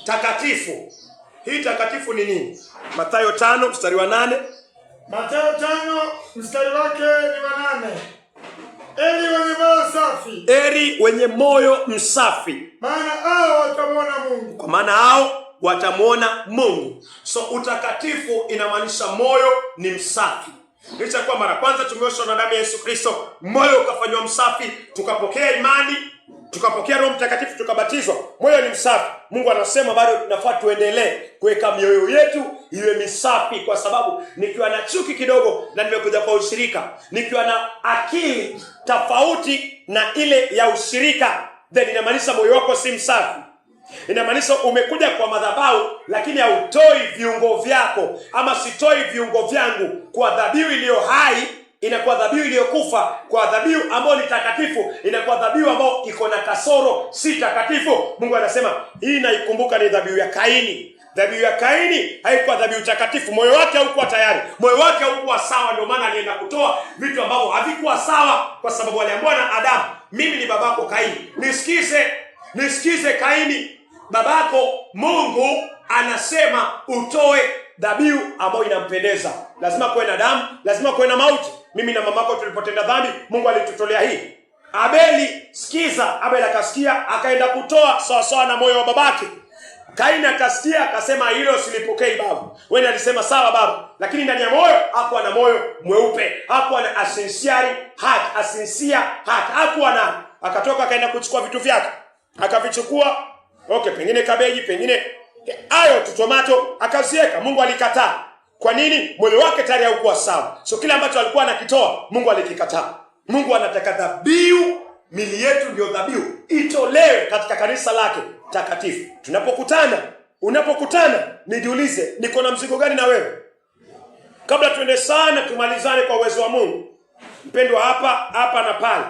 takatifu. Hii takatifu ni nini? Mathayo 5 mstari wa 8.
Mathayo 5 mstari wake ni wa 8. Heri wenye moyo safi.
Heri wenye moyo msafi,
maana hao watamwona Mungu.
Kwa maana hao watamwona Mungu. So utakatifu inamaanisha moyo ni msafi. Licha kwa mara kwanza tumeoshwa na damu ya Yesu Kristo, moyo ukafanywa msafi, tukapokea imani, tukapokea Roho Mtakatifu, tukabatizwa, moyo ni msafi. Mungu anasema bado tunafaa tuendelee kuweka mioyo yetu iwe misafi, kwa sababu nikiwa na chuki kidogo na nimekuja kwa ushirika, nikiwa na akili tofauti na ile ya ushirika, then inamaanisha moyo wako si msafi. Inamaanisha umekuja kwa madhabahu lakini hautoi viungo vyako, ama sitoi viungo vyangu kwa dhabihu iliyo hai, inakuwa dhabihu iliyokufa. Kwa dhabihu ambayo ni takatifu, inakuwa dhabihu ambayo iko na kasoro, si takatifu. Mungu anasema hii naikumbuka ni dhabihu ya Kaini. Dhabihu ya Kaini haikuwa dhabihu takatifu. Moyo wake haukuwa tayari, moyo wake haukuwa sawa, ndio maana alienda kutoa vitu ambavyo havikuwa sawa, kwa sababu aliambiwa na Adamu, mimi ni babako Kaini. Nisikize Kaini, babako Mungu anasema utoe dhabihu ambayo inampendeza. Lazima kuwe na damu, lazima kuwe na mauti. Mimi na mamako tulipotenda dhambi, Mungu alitutolea hii. Abeli, sikiza, Abeli akasikia, akaenda kutoa sawa na moyo wa babake. Kaini akasikia, akasema hilo silipokei babu. Wewe alisema sawa babu, lakini ndani ya moyo hakuwa na moyo mweupe, hakuwa na sincere heart, hakuwa na. Akatoka akaenda kuchukua vitu vyake, akavichukua. Okay, pengine kabeji, pengine ayo tomato, akaziweka. Mungu alikataa. Kwa nini? Moyo wake tayari haukuwa sawa. So kile ambacho alikuwa anakitoa, Mungu alikikataa. Mungu anataka dhabihu, mili yetu ndio dhabihu, itolewe katika kanisa lake takatifu. Unapokutana, nijiulize, niko na mzigo gani na wewe? Kabla tuende sana, tumalizane kwa uwezo wa Mungu. Mpendwa, hapa na pale,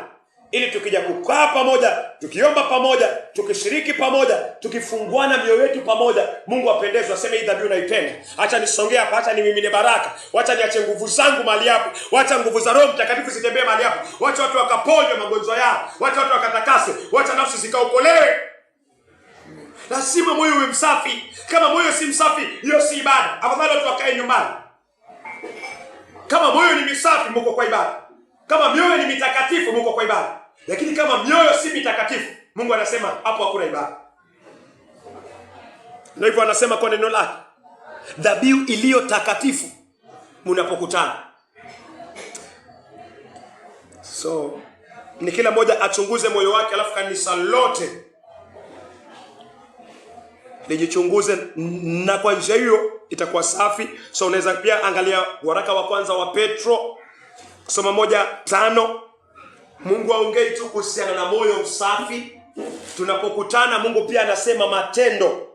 ili tukija kukaa pamoja, tukiomba pamoja, tukishiriki pamoja, tukifunguana mioyo yetu pamoja, Mungu apendezwe, aseme hii dhabihu naipenda. Acha nisongee hapa, acha nimimine baraka. Wacha niache nguvu zangu mahali hapo. Wacha nguvu za Roho Mtakatifu zitembee mahali hapo. Wacha watu wakaponywe magonjwa yao. Wacha watu wakatakase. Wacha nafsi zikaokolewe. Lazima moyo uwe msafi. Kama moyo si msafi, hiyo si ibada. Afadhali watu wakae nyumbani. Kama moyo ni msafi, mko kwa ibada. Kama mioyo ni mitakatifu, mko kwa ibada. Lakini kama mioyo si mitakatifu, Mungu anasema hapo hakuna ibada. Na hivyo anasema kwa neno lake, dhabihu iliyo takatifu mnapokutana. So ni kila mmoja achunguze moyo wake, alafu kanisa lote lijichunguze, na kwa njia hiyo itakuwa safi. So unaweza pia angalia waraka wa kwanza wa Petro, kusoma 1:5. Mungu aongei tu kuhusiana na moyo msafi. Tunapokutana, Mungu pia anasema matendo.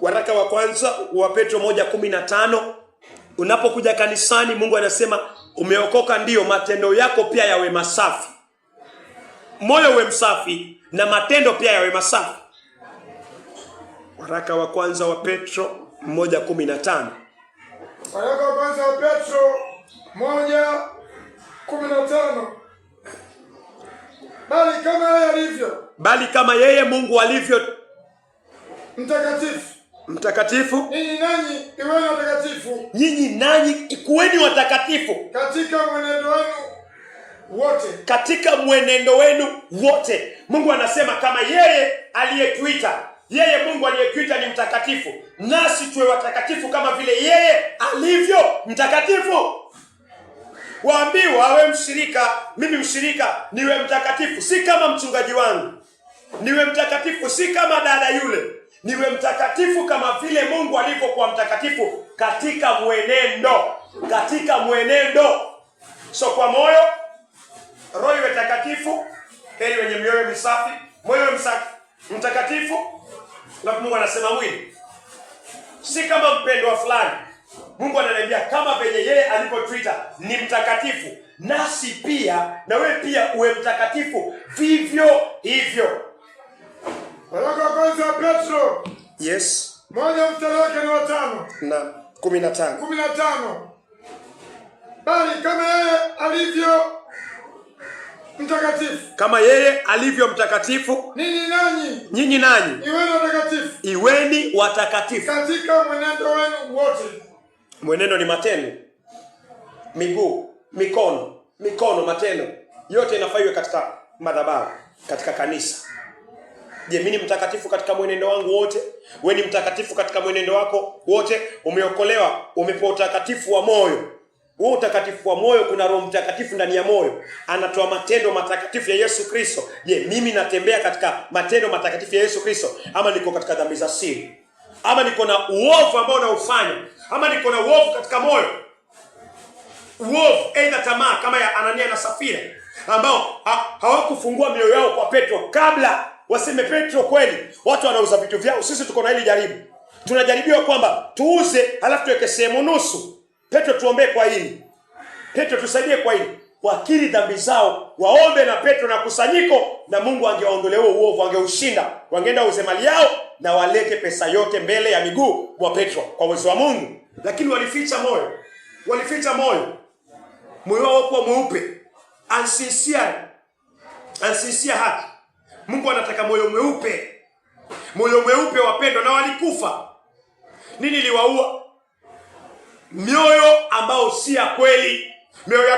Waraka wa kwanza wa Petro 1:15. Unapokuja kanisani, Mungu anasema umeokoka, ndio, matendo yako pia yawe masafi. Moyo uwe msafi na matendo pia yawe masafi. Waraka wa kwanza wa Petro 1:15.
Waraka wa kwanza wa Petro 1:15. Bali kama yeye Mungu alivyo mtakatifu, nyinyi nanyi iweni watakatifu. Nyinyi nanyi ikuweni watakatifu katika mwenendo wenu wote. Mungu anasema kama yeye aliyetuita, Mungu aliyetuita ni mtakatifu, nasi tuwe watakatifu kama vile yeye alivyo mtakatifu. Waambiwa awe mshirika, mimi mshirika, niwe mtakatifu, si kama mchungaji wangu. Niwe mtakatifu, si kama dada yule. Niwe mtakatifu kama vile Mungu alivyokuwa mtakatifu katika mwenendo. So kwa moyo, roho iwe takatifu, heri wenye mioyo misafi, moyo mtakatifu. Na Mungu anasema mwili, si kama mpendwa fulani. Mungu ananiambia kama venye yeye alipotuita ni mtakatifu, nasi pia, na wewe pia uwe mtakatifu vivyo hivyo. Waraka wa kwanza wa Petro. Yes. 1 mstari wake ni 5 na 15. Bali kama yeye alivyo mtakatifu. Kama yeye alivyo mtakatifu, nyinyi nanyi iweni watakatifu katika mwenendo wenu wote. Mwenendo ni matendo. Miguu, mikono, matendo. Yote inafaa iwe katika madhabahu, katika kanisa. Je, mimi ni mtakatifu katika mwenendo wangu wote? Wewe ni mtakatifu katika mwenendo wako wote? Umeokolewa, umepewa utakatifu wa moyo. Huo utakatifu wa moyo, kuna Roho Mtakatifu ndani ya moyo, anatoa matendo matakatifu ya Yesu Kristo. Je, mimi natembea katika matendo matakatifu ya Yesu Kristo, ama niko katika dhambi za siri? Ama niko na uovu ambao naufanya? Ama niko na uovu katika moyo? Uovu aidha tamaa kama ya Anania na Safira, ambao hawakufungua mioyo yao kwa Petro kabla waseme Petro, kweli watu wanauza vitu vyao, sisi tuko na hili jaribu. Tunajaribiwa kwamba tuuze halafu tuweke sehemu nusu. Petro, tuombe kwa hili. Petro, tusaidie kwa hili. Wakiri dhambi zao, waombe na Petro na kusanyiko, na Mungu angewaondolea uovu, angeushinda. Wangeenda uze mali yao na walete pesa yote mbele ya miguu wa Petro kwa uwezo wa Mungu. Lakini walificha moyo. Moyo wao kwa mweupe. Unsincere heart. Mungu anataka moyo mweupe. Moyo mweupe, wapendwa, na walikufa. Nini liwaua?
mioyo ambao si ya kweli, mioyo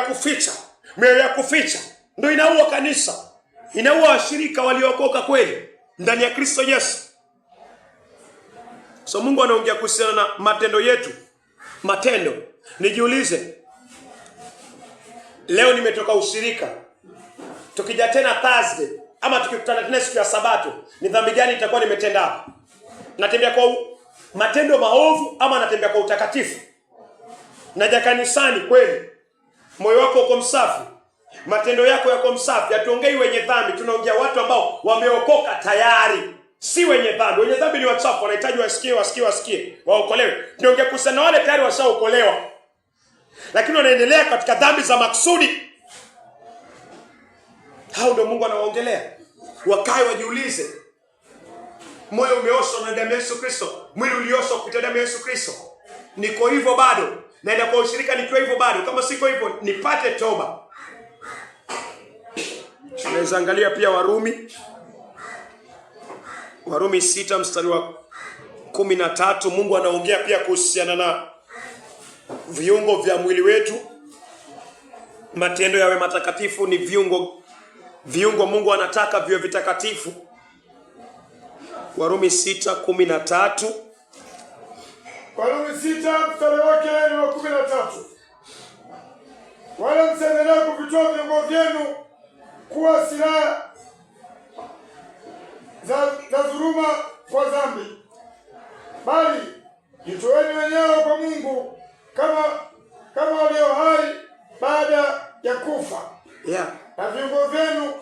ya kuficha ndio inaua kanisa, inaua washirika waliookoka kweli ndani ya Kristo Yesu. So Mungu anaongea kuhusiana na matendo yetu. Matendo. Nijiulize, leo nimetoka ushirika, tukija tena Thursday ama tukikutana tena siku ya Sabato, ni dhambi gani itakuwa nimetenda hapa? Natembea kwa matendo maovu ama natembea kwa utakatifu? Naja kanisani kweli, moyo wako uko msafi, matendo yako yako msafi. Hatuongei wenye dhambi, tunaongea watu ambao wameokoka tayari, si wenye dhambi. Wenye dhambi ni wachafu, wanahitaji wasikie, waokolewe. Tunaongea kuhusiana na wale tayari washaokolewa, lakini wanaendelea katika dhambi za maksudi. Hao ndio Mungu anawaongelea. Wakae wajiulize, moyo umeoshwa na damu ya Yesu Kristo, mwili ulioshwa kupitia damu ya Yesu Kristo. Niko hivyo bado? Naenda kwa ushirika nikiwa hivyo bado? Kama siko hivyo, nipate toba. Tunaweza angalia pia Warumi 6 mstari wa 13. Mungu anaongea pia kuhusiana na viungo vya mwili wetu. Matendo yawe matakatifu, ni viungo Mungu anataka viwe vitakatifu. Warumi 6:13.
Warumi 6 mstari wake ni wa 13. Wala msiendelee kuvitoa viungo vyenu kuwa silaha za dhuluma kwa dhambi, bali jitoeni wenyewe kwa Mungu kama walio hai baada ya kufa. Na viungo vyenu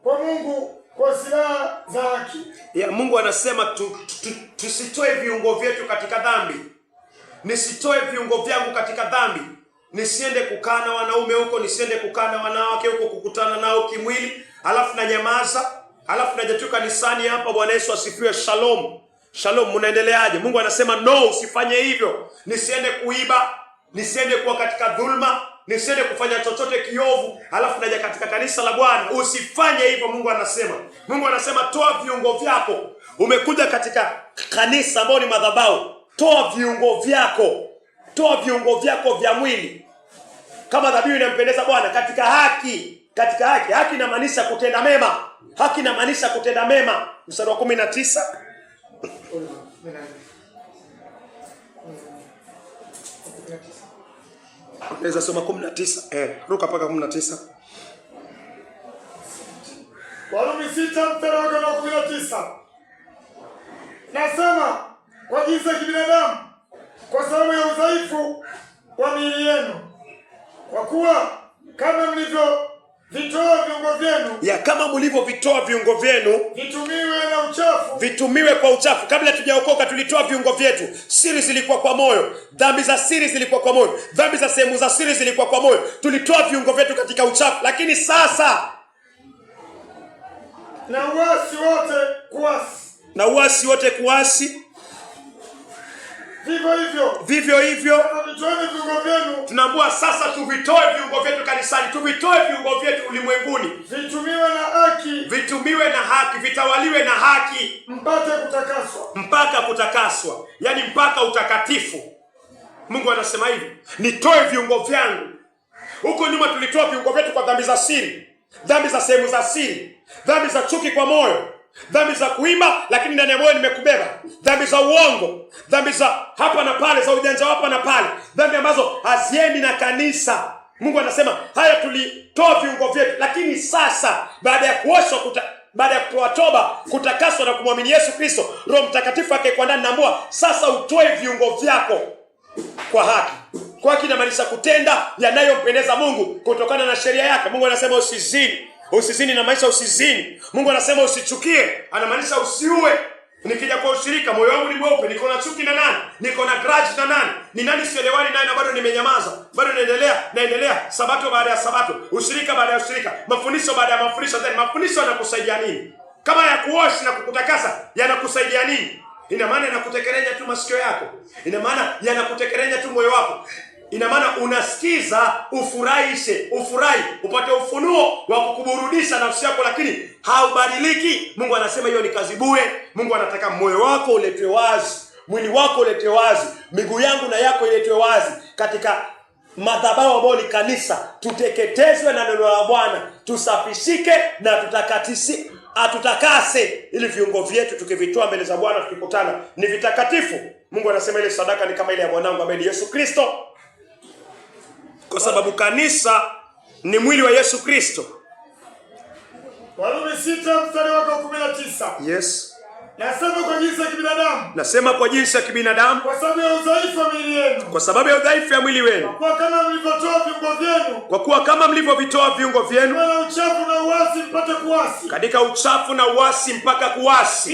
kwa Mungu kwa silaha za haki.
Mungu anasema tusitoe viungo vyetu katika dhambi. Nisitoe viungo vyangu katika dhambi. Nisiende kukaa na wanaume huko, nisiende kukaa na wanawake huko, kukutana nao kimwili, alafu na nyamaza, alafu najatuka kanisani hapa. Bwana Yesu asifiwe. Shalom. Mnaendeleaje? Mungu anasema no, usifanye hivyo. Nisiende kuiba, nisiende kuwa katika dhulma, nisiende kufanya chochote kiovu, alafu naja katika kanisa la Bwana. Usifanye hivyo. Mungu anasema toa viungo vyako. Umekuja katika kanisa ambao ni madhabahu, toa viungo vyako vya mwili kama dhabihu inampendeza Bwana katika haki. Haki inamaanisha kutenda mema. Mstari wa 19. Unaweza soma 19. Ruka paka 19.
Warumi 6 mstari wa 19. Nasema kwa jinsi ya kibinadamu, kwa sababu ya udhaifu wa miili yenu, kwa kuwa kama mlivyovitoa viungo vyenu,
kama mlivyovitoa viungo vyenu vitumiwe kwa uchafu. Kabla tujaokoka tulitoa viungo vyetu. Siri zilikuwa kwa moyo, dhambi za siri zilikuwa kwa moyo, dhambi za sehemu za siri zilikuwa kwa moyo. Tulitoa viungo vyetu katika uchafu. Lakini sasa
na uasi wote kuasi,
vivyo hivyo tunaambua sasa tuvitoe viungo vyetu kanisani, tuvitoe viungo vyetu ulimwenguni, vitumiwe na haki, vitawaliwe na haki, mpaka kutakaswa, yani mpaka utakatifu. Mungu anasema hivi, nitoe viungo vyangu. Huko nyuma tulitoa viungo vyetu kwa dhambi za siri, dhambi za sehemu za siri, dhambi za chuki kwa moyo, dhambi za kuiba lakini ndani ya moyo nimekubeba, dhambi za uongo, dhambi za hapa na pale, za ujanja hapa na pale, dhambi ambazo haziendi na kanisa. Mungu anasema haya tulitoa viungo vyetu. Lakini sasa baada ya kuoshwa, baada ya kutoa toba, kutakaswa na kumwamini Yesu Kristo, Roho Mtakatifu akae ndani, naambua sasa utoe viungo vyako kwa haki. Kwa haki inamaanisha kutenda yanayompendeza Mungu kutokana na sheria yake. Mungu anasema usizini na maisha usizini. Mungu anasema usichukie, anamaanisha usiue. Nikija kwa ushirika, moyo wangu ni mweupe, niko na chuki na nani? Niko na grudge na nani? Ni nani sielewani naye na bado nimenyamaza? Bado naendelea sabato baada ya sabato, ushirika baada ya ushirika, mafundisho baada ya mafundisho. Then mafundisho yanakusaidia nini? Kama ya kuosha na kukutakasa yanakusaidia nini? Ina maana yanakutekeleza tu masikio yako. Ina maana yanakutekeleza tu moyo wako. Ina maana unasikiza ufurahi, upate ufunuo wa kukuburudisha nafsi yako, lakini haubadiliki. Mungu anasema hiyo ni kazi bure. Mungu anataka moyo wako uletwe wazi, mwili wako uletwe wazi, miguu yangu na yako iletwe wazi. katika madhabahu ambayo ni kanisa, tuteketezwe na neno la Bwana, tusafishike na tutakase, ili viungo vyetu tukivitoa mbele za Bwana tukikutana ni vitakatifu. Mungu anasema ile sadaka ni kama ile ya mwanangu ambaye ni Yesu Kristo, kwa sababu kanisa ni mwili wa Yesu Kristo.
Warumi 6 mstari wa 19.
Yes.
Nasema kwa jinsi ya kibinadamu.
Nasema kwa jinsi ya kibinadamu.
Kwa sababu ya udhaifu wa mwili wenu.
Kwa sababu ya udhaifu ya mwili wenu.
Kwa kama mlivyotoa viungo vyenu.
Kwa kuwa kama mlivyovitoa viungo vyenu.
Katika uchafu na uasi mpate kuasi.
Katika uchafu na uasi mpaka kuasi.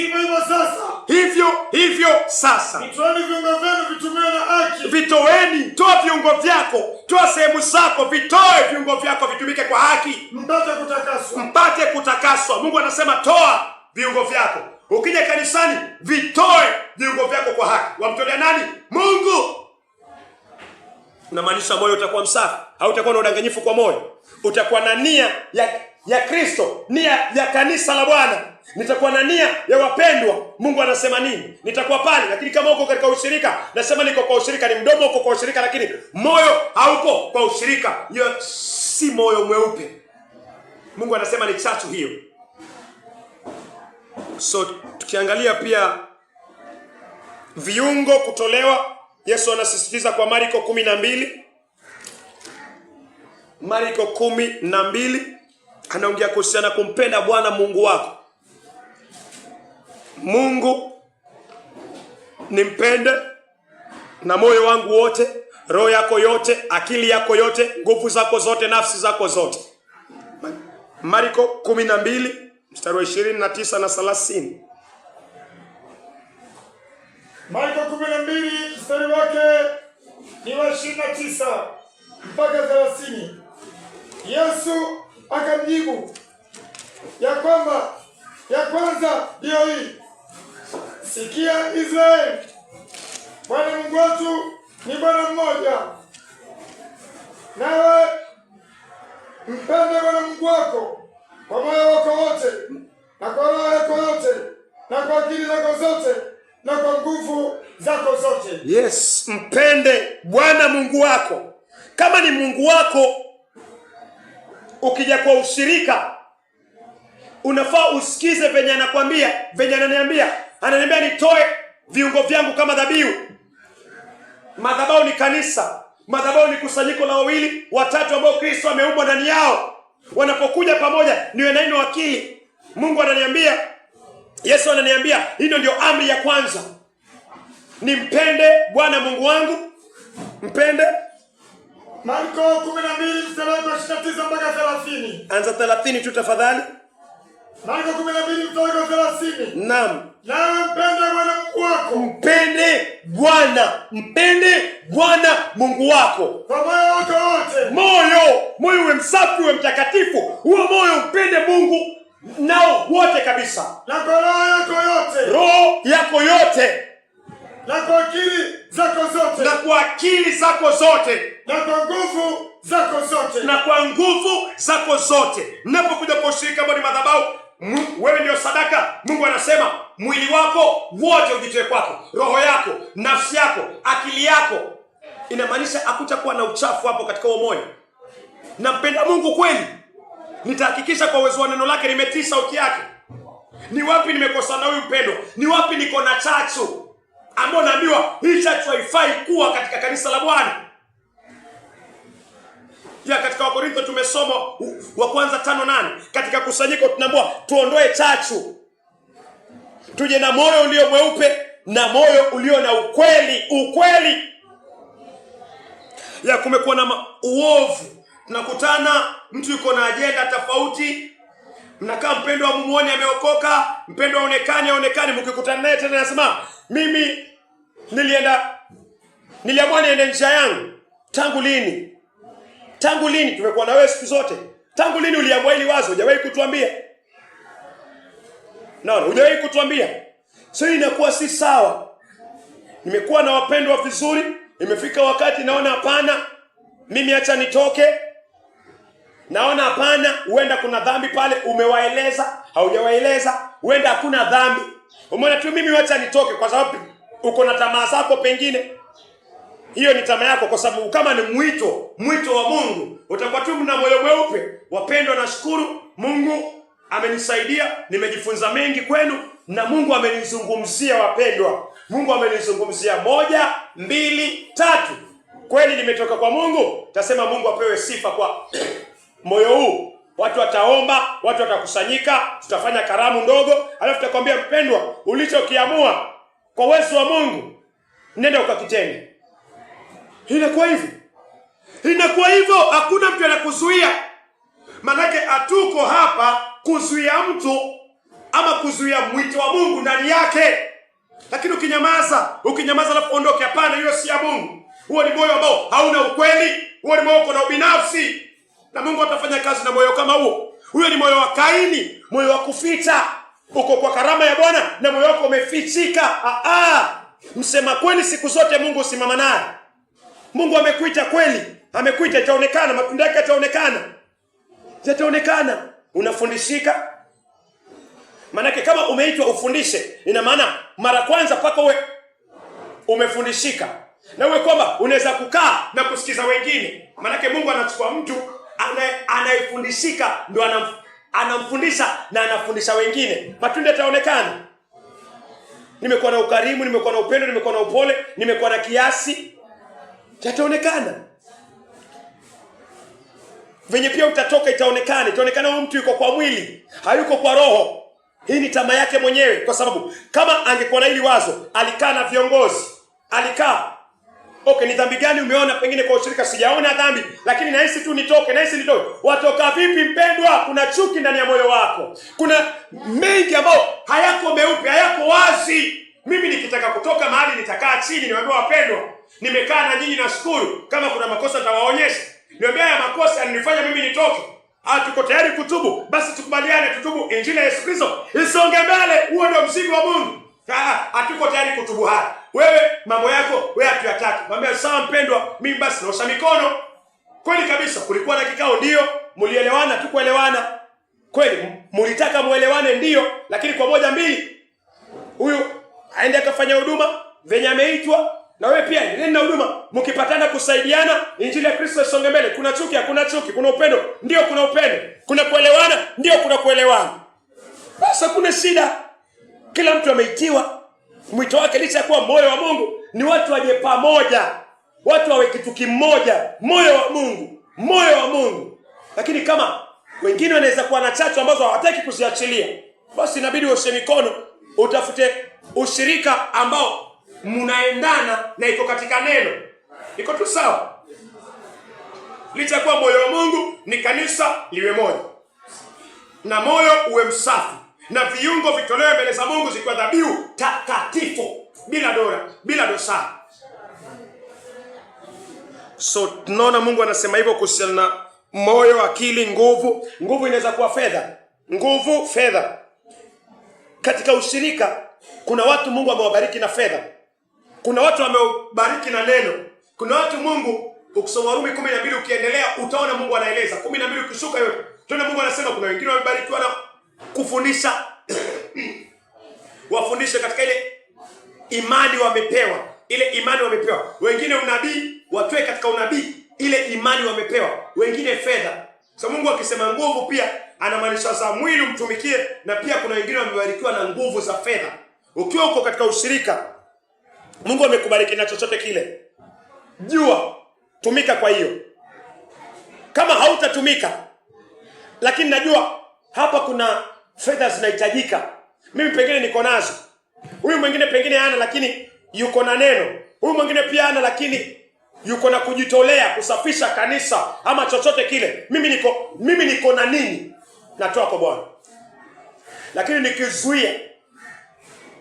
Hivyo sasa.
Vitoeni viungo vyenu vitumiwe na haki.
Vitoeni, toa viungo vyako, toa sehemu zako, vitoe viungo vyako vitumike kwa haki. Mpate kutakaswa. Mungu anasema toa viungo vyako. Ukija kanisani, vitoe viungo vyako kwa haki. Wamtolea nani? Mungu. Unamaanisha moyo utakuwa msafi, hautakuwa na udanganyifu kwa moyo. Utakuwa na nia ya Kristo, nia ya kanisa la Bwana. Nitakuwa na nia ya wapendwa. Mungu anasema nini? Nitakuwa pale. Lakini kama uko katika ushirika, nasema niko kwa ushirika, ni mdomo uko kwa ushirika lakini moyo hauko kwa ushirika, hiyo si moyo mweupe. Mungu anasema ni chachu hiyo. So tukiangalia pia viungo kutolewa, Yesu anasisitiza kwa Marko 12. Marko 12 anaongea kuhusiana kumpenda Bwana Mungu wako. Mungu nimpende na moyo wangu wote, roho yako yote, akili yako yote, nguvu zako zote, nafsi zako zote. Marko 12 mstari wa 29 na 30.
Marko 12 mstari wake ni wa 29 mpaka 30. Yesu akamjibu ya kwanza ndiyo hii: sikia Israeli, Bwana Mungu wetu ni Bwana mmoja. Nawe mpende Bwana Mungu wako kwa moyo wako wote, na kwa roho yako yote, na kwa akili zako zote, na kwa nguvu zako zote.
Yes, mpende Bwana Mungu wako. Kama ni Mungu wako, ukija kwa ushirika, unafaa usikize venye anakwambia, venye ananiambia. Ananiambia nitoe viungo vyangu kama dhabihu. Madhabahu ni kanisa. Madhabahu ni kusanyiko la wawili, watatu ambao Kristo ameumbwa ndani yao. Wanapokuja pamoja niwe na ino akili. Mungu ananiambia, Yesu ananiambia, hilo ndio amri ya kwanza. Nimpende Bwana Mungu wangu. Mpende.
Marko 12 mstari wa 29 mpaka 30.
Anza 30 tu tafadhali.
Marko 12 mstari wa 30.
Naam.
Na mpende Bwana Mungu wako.
Mpende Bwana Mungu wako
kwa moyo wako wote.
Moyo uwe msafi, uwe mtakatifu. Huo moyo mpende Mungu nao wote kabisa.
Na kwa roho yako yote.
Roho yako yote.
Na kwa akili zako zote.
Na kwa akili zako zote.
Na kwa nguvu zako zote.
Na kwa nguvu zako zote. Mnapokuja kwa ushirika ambao ni madhabahu, wewe ndio sadaka. Mungu anasema mwili wako wote ujitoe kwako, roho yako, nafsi yako, akili yako. Inamaanisha hakutakuwa na uchafu hapo katika huo moyo. Nampenda Mungu kweli, nitahakikisha kwa uwezo wa neno lake nimetii sauti yake. Ni wapi nimekosa na huyu mpendo? Ni wapi niko na chachu ambao naambiwa hii chachu haifai kuwa katika kanisa la Bwana? Ya katika Wakorintho tumesoma wa kwanza 5:8. Katika kusanyiko tunaambiwa tuondoe chachu, tuje na moyo ulio mweupe na moyo ulio na ukweli. Ya kumekuwa na uovu, tunakutana mtu yuko na ajenda tofauti, mnakaa mpendo wa mumuone ameokoka, mpendo aonekane, mkikutana naye tena anasema mimi niliamua niende njia yangu. Tangu lini tumekuwa na wewe siku zote? Tangu lini uliamua hili wazo? Hujawahi kutuambia. Naona hujawahi kutuambia. So inakuwa si sawa. Nimekuwa na wapendwa vizuri, imefika wakati naona hapana, mimi acha nitoke. Naona hapana, huenda kuna dhambi pale, umewaeleza, haujawaeleza, huenda hakuna dhambi. Umeona tu mimi acha nitoke kwa sababu uko na tamaa zako pengine. Hiyo ni tamaa yako, kwa sababu kama ni mwito wa Mungu, utakuwa tu na moyo mweupe. Wapendwa, nashukuru Mungu amenisaidia, nimejifunza mengi kwenu, na Mungu amenizungumzia wapendwa. Mungu amenizungumzia 1, 2, 3. Kweli nimetoka kwa Mungu. Tasema Mungu apewe sifa kwa moyo huu. Watu wataomba, watu watakusanyika, tutafanya karamu ndogo, alafu tutakwambia mpendwa, ulichokiamua kwa uwezo wa Mungu, nenda ukakitende. Inakuwa hivyo, hakuna mtu anakuzuia. Manake hatuko hapa kuzuia mtu ama kuzuia mwito wa Mungu ndani yake. Lakini ukinyamaza alafu ondoke, hapana, hiyo si ya Mungu. Huo ni moyo ambao hauna ukweli. Huo ni moyo uko na ubinafsi. Na Mungu atafanya kazi na moyo kama huo. Huyo ni moyo wa Kaini, moyo wa kuficha. Uko kwa karama ya Bwana na moyo wako umefichika. Msema kweli siku zote Mungu usimama naye. Mungu amekuita kweli, amekuita, itaonekana, matunda yake yataonekana. Unafundishika. Manake kama umeitwa ufundishe, ina maana mara kwanza paka uwe umefundishika. Na uwe kwamba unaweza kukaa na kusikiza wengine. Manake Mungu anachukua mtu anayefundishika, ndio anamfundisha na anafundisha wengine. Matunda yataonekana. Nimekuwa na ukarimu, nimekuwa na upendo, nimekuwa na upole, nimekuwa na kiasi. Yataonekana. Venye pia utatoka itaonekana. Itaonekana huyu mtu yuko kwa mwili, hayuko kwa roho. Hii ni tamaa yake mwenyewe, kwa sababu kama angekuwa na hili wazo, alikaa na viongozi, ni dhambi gani umeona pengine kwa ushirika? Sijaona dhambi, lakini nahisi tu nitoke. Watoka vipi mpendwa? Kuna chuki ndani ya moyo wako. Kuna mengi ambayo hayako meupe, hayako wazi. Mimi nikitaka kutoka mahali nitakaa chini, niwaambie wapendwa, nimekaa na nyinyi, nashukuru. Kama kuna makosa nitawaonyesha. Niwaambie haya makosa yananifanya mimi nitoke. Tuko tayari kutubu, basi tukubaliane tutubu. Injili ya Yesu Kristo isonge mbele. Huo ndio mzigo wa Mungu. Hatuko tayari kutubu haya. Wewe mambo yako wewe hatuyataki. Mwambie sawa mpendwa, mimi basi naosha mikono. Kweli kabisa, kulikuwa na kikao, ndio. Mulielewana, tukuelewana. Kweli mulitaka muelewane, ndio. Lakini kwa 1, 2 huyu aende akafanya huduma venye ameitwa, na wewe pia nenda na huduma. Mkipatana kusaidiana, injili ya Kristo isonge mbele. Kuna chuki, hakuna chuki. Kuna upendo, ndio kuna upendo. Kuna kuelewana, ndio kuna kuelewana. Basi kuna shida. Kila mtu ameitiwa mwito wake, licha ya kuwa moyo wa Mungu ni watu waje pamoja, watu wawe kitu kimoja, moyo wa Mungu. Lakini kama wengine wanaweza kuwa na chachu ambazo hawataki kuziachilia, basi inabidi uoshe mikono, utafute ushirika ambao mnaendana na iko katika neno. Iko tu sawa. Licha kuwa moyo wa Mungu ni kanisa liwe moja. Na moyo uwe msafi. Na viungo vitolewe mbele za Mungu zikiwa dhabihu takatifu, bila doa, bila dosari. So tunaona Mungu anasema hivyo kuhusiana na moyo, akili, nguvu. Nguvu inaweza kuwa fedha. Fedha. Katika ushirika kuna watu Mungu amewabariki na fedha. Kuna watu amewabariki na neno. Kuna watu Mungu, ukisoma Warumi 12 ukiendelea utaona Mungu anaeleza. 12 ukishuka yote, tunaona Mungu anasema kuna wengine wamebarikiwa na kufundisha. Wafundishe katika ile imani wamepewa. Wengine unabii, watoe katika unabii, ile imani wamepewa. Wengine fedha. So Mungu akisema nguvu pia anamaanisha za mwili umtumikie, na pia kuna wengine wamebarikiwa na nguvu za fedha. Ukiwa uko katika ushirika, Mungu amekubariki na chochote kile, jua tumika kwa hiyo. Kama hautatumika, lakini najua hapa kuna fedha zinahitajika, mimi pengine niko nazo, huyu mwingine pengine hana lakini yuko na neno, huyu mwingine pia hana lakini yuko na kujitolea kusafisha kanisa ama chochote kile, mimi niko na nini, natoa kwa Bwana. Lakini nikizuia,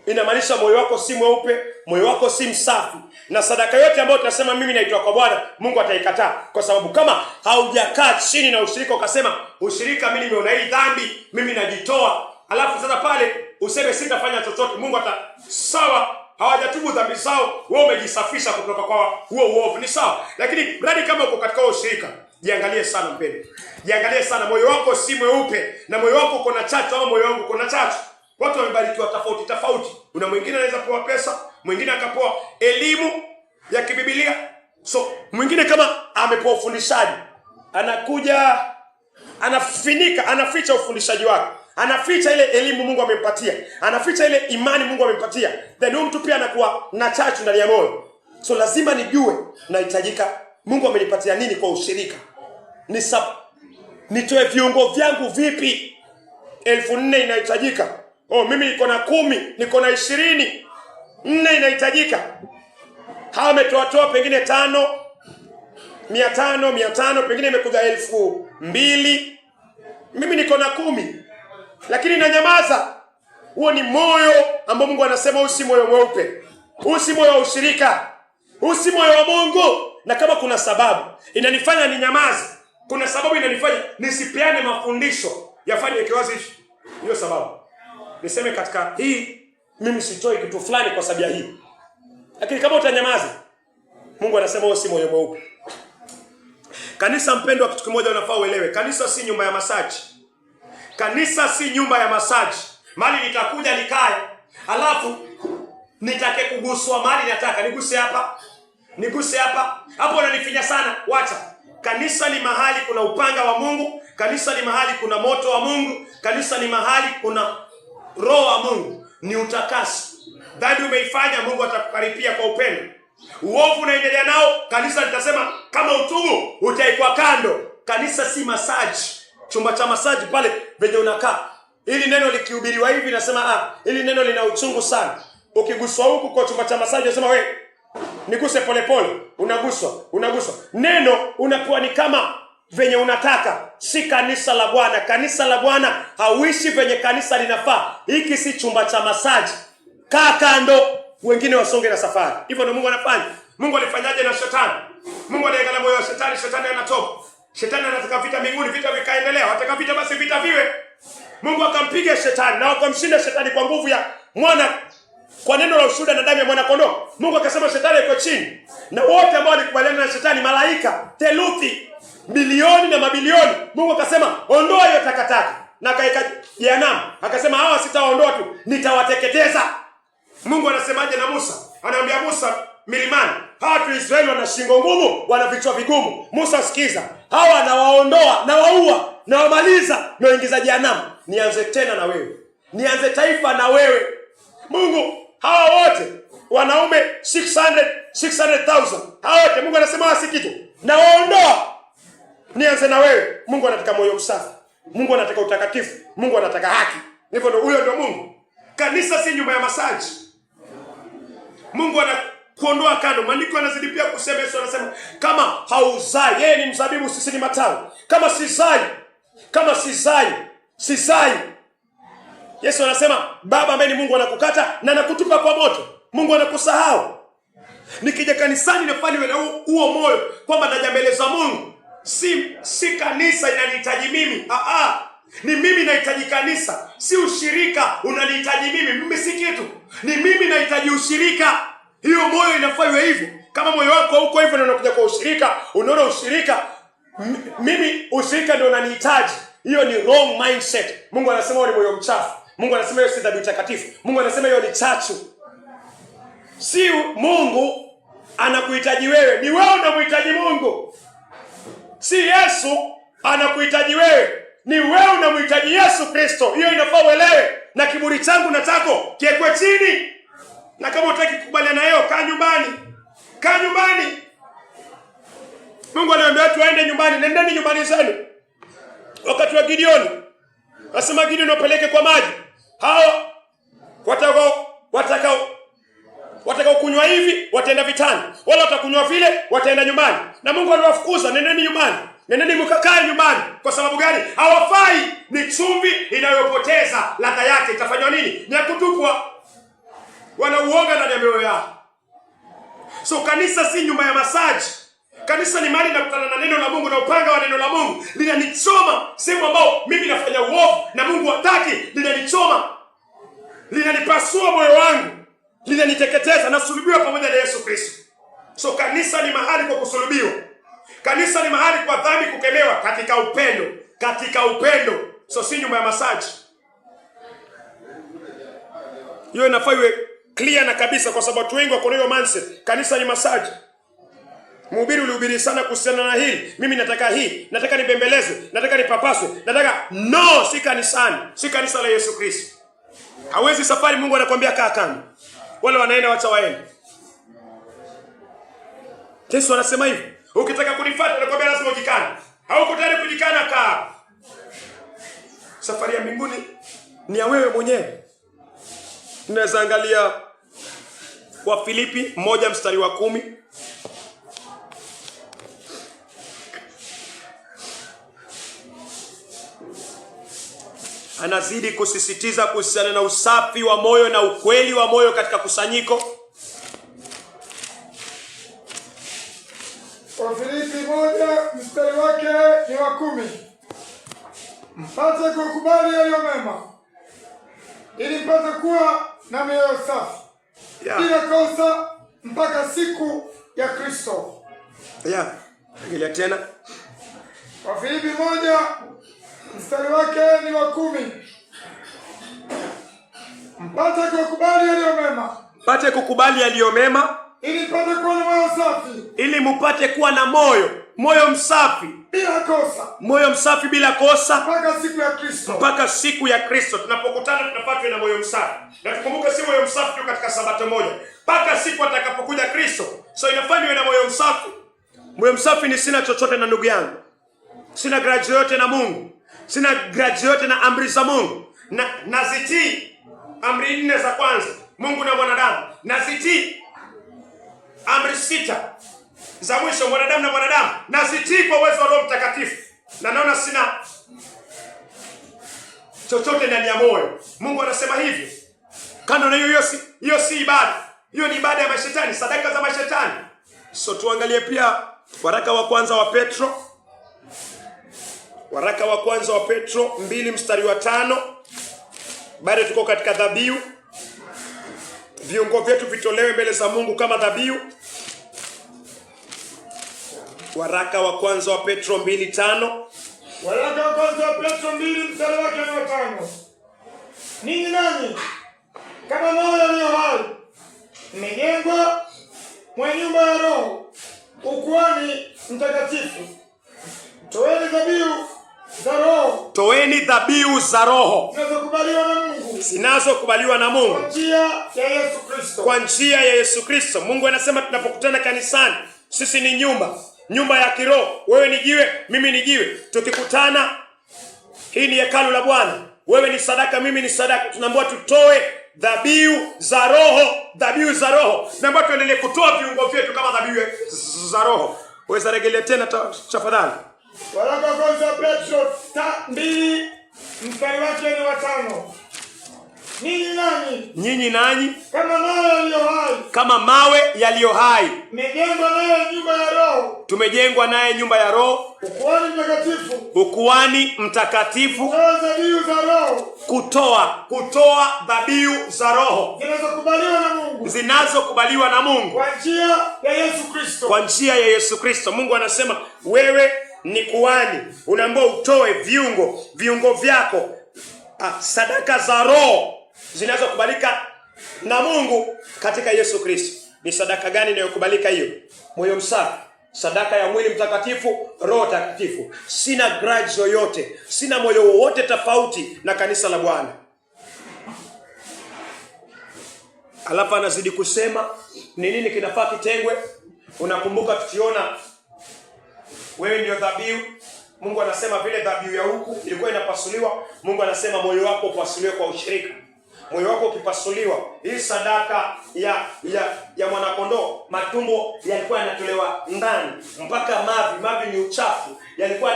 inamaanisha moyo wako si mweupe, moyo wako si msafi, na sadaka yote ambayo tunasema mimi naitoa kwa Bwana, Mungu ataikataa. Kwa sababu kama haujakaa chini na ushirika ukasema, ushirika mimi nimeona hii dhambi, mimi najitoa, alafu sasa pale useme sitafanya chochote, Mungu sawa, hawajatubu dhambi zao, wewe umejisafisha kutoka kwa huo uovu, ni sawa. Lakini radi kama uko katika ushirika, jiangalie sana mpendwa. Jiangalie sana, moyo wako si mweupe, na moyo wako uko na chachu au moyo wangu uko na chachu. Watu wamebarikiwa tofauti. Una mwingine anaweza kuwa pesa, mwingine akapewa elimu ya kibibilia, So mwingine kama amepewa ufundishaji, anakuja anaficha ufundishaji wake, anaficha ile elimu Mungu amempatia, anaficha ile imani Mungu amempatia, then huyo mtu pia anakuwa na chachu ndani ya moyo. So lazima nijue nahitajika Mungu amenipatia nini kwa ushirika. Nitoe viungo vyangu vipi? 4,000 inahitajika. Mimi niko na 10, niko na 20. 4 inahitajika. Hawa ametoa pengine 5, 500, pengine imekuja 2,000. Mimi niko na 10. Lakini nanyamaza. Huo ni moyo ambao Mungu anasema usi moyo mweupe. Usi moyo wa ushirika. Usi moyo wa Mungu. Na kama kuna sababu inanifanya ninyamaze, kuna sababu inanifanya nisipeane mafundisho, yafanye kiwazi hiyo sababu. Niseme katika hii mimi sitoi kitu fulani kwa sababu ya hii. Lakini kama utanyamaza, Mungu anasema usi moyo mweupe. Kanisa mpendwa, kitu kimoja unafaa uelewe. Kanisa si nyumba ya masaji. Kanisa si nyumba ya masaji. Mali nitakuja nikae, alafu nitake kuguswa mali nataka niguse hapa. Niguse hapa. Hapo unanifinya sana. Wacha. Kanisa ni mahali kuna upanga wa Mungu. Kanisa ni mahali kuna moto wa Mungu. Kanisa ni mahali kuna roho wa Mungu. Ni utakasi. Dhambi umeifanya, Mungu atakukaripia kwa upendo. Uovu unaendelea nao, kanisa litasema kama utubu utaikwa kando. Kanisa si masaji. Chumba cha masaji pale venye unakaa. Ili neno likihubiriwa hivi nasema ili neno lina uchungu sana. Ukiguswa huku kwa chumba cha masaji unasema we niguse polepole, unaguswa. Neno unakuwa ni kama venye unataka. Si kanisa la Bwana. Kanisa la Bwana hauishi venye kanisa linafaa. Hiki si chumba cha masaji. Kaa kando, wengine wasonge na safari. Hivyo ndio Mungu anafanya. Mungu alifanyaje na shetani? Mungu aliangalia moyo wa shetani, shetani anatoka. Shetani anataka vita mbinguni, vita vikaendelea. Anataka vita, basi vita viwe. Mungu akampiga shetani na akamshinda shetani kwa nguvu ya mwana, kwa neno la ushuhuda na damu ya mwana kondoo. Mungu akasema shetani yuko chini. Na wote ambao walikubaliana na shetani, malaika, theluthi, bilioni na mabilioni, Mungu akasema ondoa hiyo takataka. Na akaika jehanamu. Akasema hawa sitaondoa tu, nitawateketeza. Mungu anasemaje na Musa? Anaambia Musa milimani, hawa tu Israeli wana shingo ngumu, wana vichwa vigumu. Musa sikiza, hawa nawaondoa, nawaua, nawamaliza, nawaingiza jehanamu. Nianze tena na wewe. Nianze taifa na wewe. Mungu, hawa wote wanaume 600,000. Hawa wote Mungu anasema wasi kitu. Nawaondoa. Nianze na wewe. Mungu anataka moyo msafi. Mungu anataka utakatifu. Mungu anataka haki. Hivyo ndio, huyo ndio Mungu. Kanisa si nyumba ya masaji. Mungu anakuondoa kando. Maandiko yanazidi pia kusema, Yesu anasema kama hauzai, yeye ni mzabibu, sisi ni matawi. Kama sizai. Yesu anasema Baba ambaye ni Mungu anakukata na anakutupa kwa moto. Mungu anakusahau. Nikija kanisani nafanya na huo moyo kwamba naja mbele za Mungu. Si kanisa inanihitaji mimi. Ni mimi nahitaji kanisa. Si ushirika unanihitaji mimi. Mimi si kitu. Ni mimi nahitaji ushirika. Hiyo moyo inafaa iwe hivyo. Kama moyo wako huko hivyo na unakuja kwa ushirika, unaona ushirika, mimi ushirika ndio unanihitaji. Hiyo ni wrong mindset. Mungu anasema wewe ni moyo mchafu. Mungu anasema hiyo si dhabihu takatifu. Mungu anasema hiyo ni chachu. Si Mungu anakuhitaji wewe, ni wewe unamhitaji Mungu. Si Yesu anakuhitaji wewe, ni wewe unamhitaji Yesu Kristo. Hiyo inafaa uelewe. Na kiburi changu na chako kiekwe chini. Na kama unataka kukubaliana nayo, kaa nyumbani. Mungu aliwaambia watu waende nyumbani. Nendeni nyumbani zenu. Wakati wa Gideoni, asema Gideoni wapeleke kwa maji. Hao watakao kunywa hivi wataenda vitani, wala watakunywa vile wataenda nyumbani. Na Mungu aliwafukuza, nendeni nyumbani. Nendeni mkakae nyumbani. Kwa sababu gani? Hawafai. Ni chumvi inayopoteza ladha yake. Itafanywa nini? Ni kutupwa. Wanauoga ndani ya mioyo yao. So kanisa si nyumba ya masaji. Kanisa ni mahali nakutana na neno la Mungu na upanga wa neno la Mungu. Linanichoma sehemu ambao mimi nafanya uovu na Mungu hataki. Linanichoma. Linanipasua moyo wangu. Linaniteketeza. Nasulubiwa pamoja na Yesu Kristo. So kanisa ni mahali kwa kusulubiwa. Kanisa ni mahali kwa dhambi kukemewa katika upendo. So si nyumba ya masaji. Hiyo inafaa iwe clear na kabisa, kwa sababu watu wengi wako na hiyo mindset. Kanisa ni masaji. Mhubiri ulihubiri sana kuhusiana na hili. Mimi nataka hii, nataka nibembelezwe, nataka nipapaswe, nataka no, si kanisani, si kanisa la Yesu Kristo. Hawezi safari Mungu anakuambia kaa kando. Wale wanaenda wacha waende. Yesu anasema hivi, ukitaka kunifuata anakuambia lazima ujikane. Hauko tayari kujikana, kaa. Safari ya mbinguni ni ya wewe mwenyewe. Tunaweza angalia kwa Filipi 1:10. Anazidi kusisitiza kuhusiana na usafi wa moyo na ukweli wa moyo katika kusanyiko.
Kwa Filipi 1:10, mpate kukubali yaliyo mema, ili mpate kuwa na mioyo safi, bila kosa, mpaka siku ya Kristo.
Angalia tena.
Kwa Filipi 1:10, mpate kukubali yaliyo mema,
mpate kukubali yaliyo mema,
ili mpate kuwa na moyo safi,
ili mpate kuwa na moyo msafi,
bila kosa,
moyo msafi bila kosa,
mpaka siku ya Kristo.
Mpaka siku ya Kristo. Tunapokutana tunapatwa na moyo msafi. Na tukumbuke si moyo msafi tu katika sabato moja, mpaka siku atakapokuja Kristo. So inafanywa na moyo msafi. Moyo msafi ni sina chochote na ndugu yangu, sina grudge yote na Mungu, sina grudge yote na amri za Mungu, na nazitii amri 4 za kwanza, Mungu na mwanadamu, nazitii amri 6 za mwisho, mwanadamu na mwanadamu, nazitii kwa uwezo wa Roho Mtakatifu, na naona sina chochote ndani ya moyo. Mungu anasema hivyo. Kando na hiyo si ibada. Hiyo ni ibada ya mashetani, sadaka za mashetani. So tuangalie pia waraka wa kwanza wa Petro. Waraka wa kwanza wa Petro 2:5. Bado tuko katika dhabihu. Viungo vyetu vitolewe mbele za Mungu kama dhabihu. Waraka wa kwanza wa Petro 2:5.
Waraka wa kwanza wa Petro 2:5. Ninyi nani kama mawe yaliyo hai, mmejengwa mwa nyumba ya Roho, ukuhani mtakatifu. Toeni dhabihu za Roho.
Toeni dhabihu za Roho
zinazokubaliwa na Mungu. Kwa njia ya Yesu Kristo.
Kwa njia ya Yesu Kristo. Mungu anasema tunapokutana kanisani, sisi ni nyumba ya kiroho. Wewe ni jiwe, mimi ni jiwe. Tukikutana, hii ni hekalu la Bwana. Wewe ni sadaka, mimi ni sadaka. Tunaambiwa tutoe dhabihu za Roho, dhabihu za Roho. Tunaambiwa tuendelee kutoa viungo vyetu kama dhabihu za Roho. Weza rejelea tena tafadhali.
Waraka wa kwanza Petro 2:5. Nyinyi nani kama mawe yaliyo hai, tumejengwa naye nyumba ya Roho, ukuhani mtakatifu, kutoa dhabihu za Roho zinazokubaliwa na Mungu kwa njia ya Yesu Kristo. Mungu anasema wewe ni kuhani, unaambiwa utoe viungo vyako, sadaka za Roho zinazokubalika na Mungu katika Yesu Kristo. Ni sadaka gani inayokubalika hiyo? Moyo msafi, sadaka ya mwili mtakatifu, Roho takatifu. Sina grudge yoyote, sina moyo wowote tofauti na kanisa la Bwana. Alafu anazidi kusema ni nini kinafaa kitengwe. Unakumbuka tukiona wewe ndio dhabihu. Mungu anasema vile dhabihu ya huku ilikuwa inapasuliwa, Mungu anasema moyo wako upasuliwe kwa ushirika. Moyo wako ukipasuliwa, hii sadaka ya mwanakondoo, matumbo yalikuwa yanatolewa ndani mpaka mavi ni uchafu, yalikuwa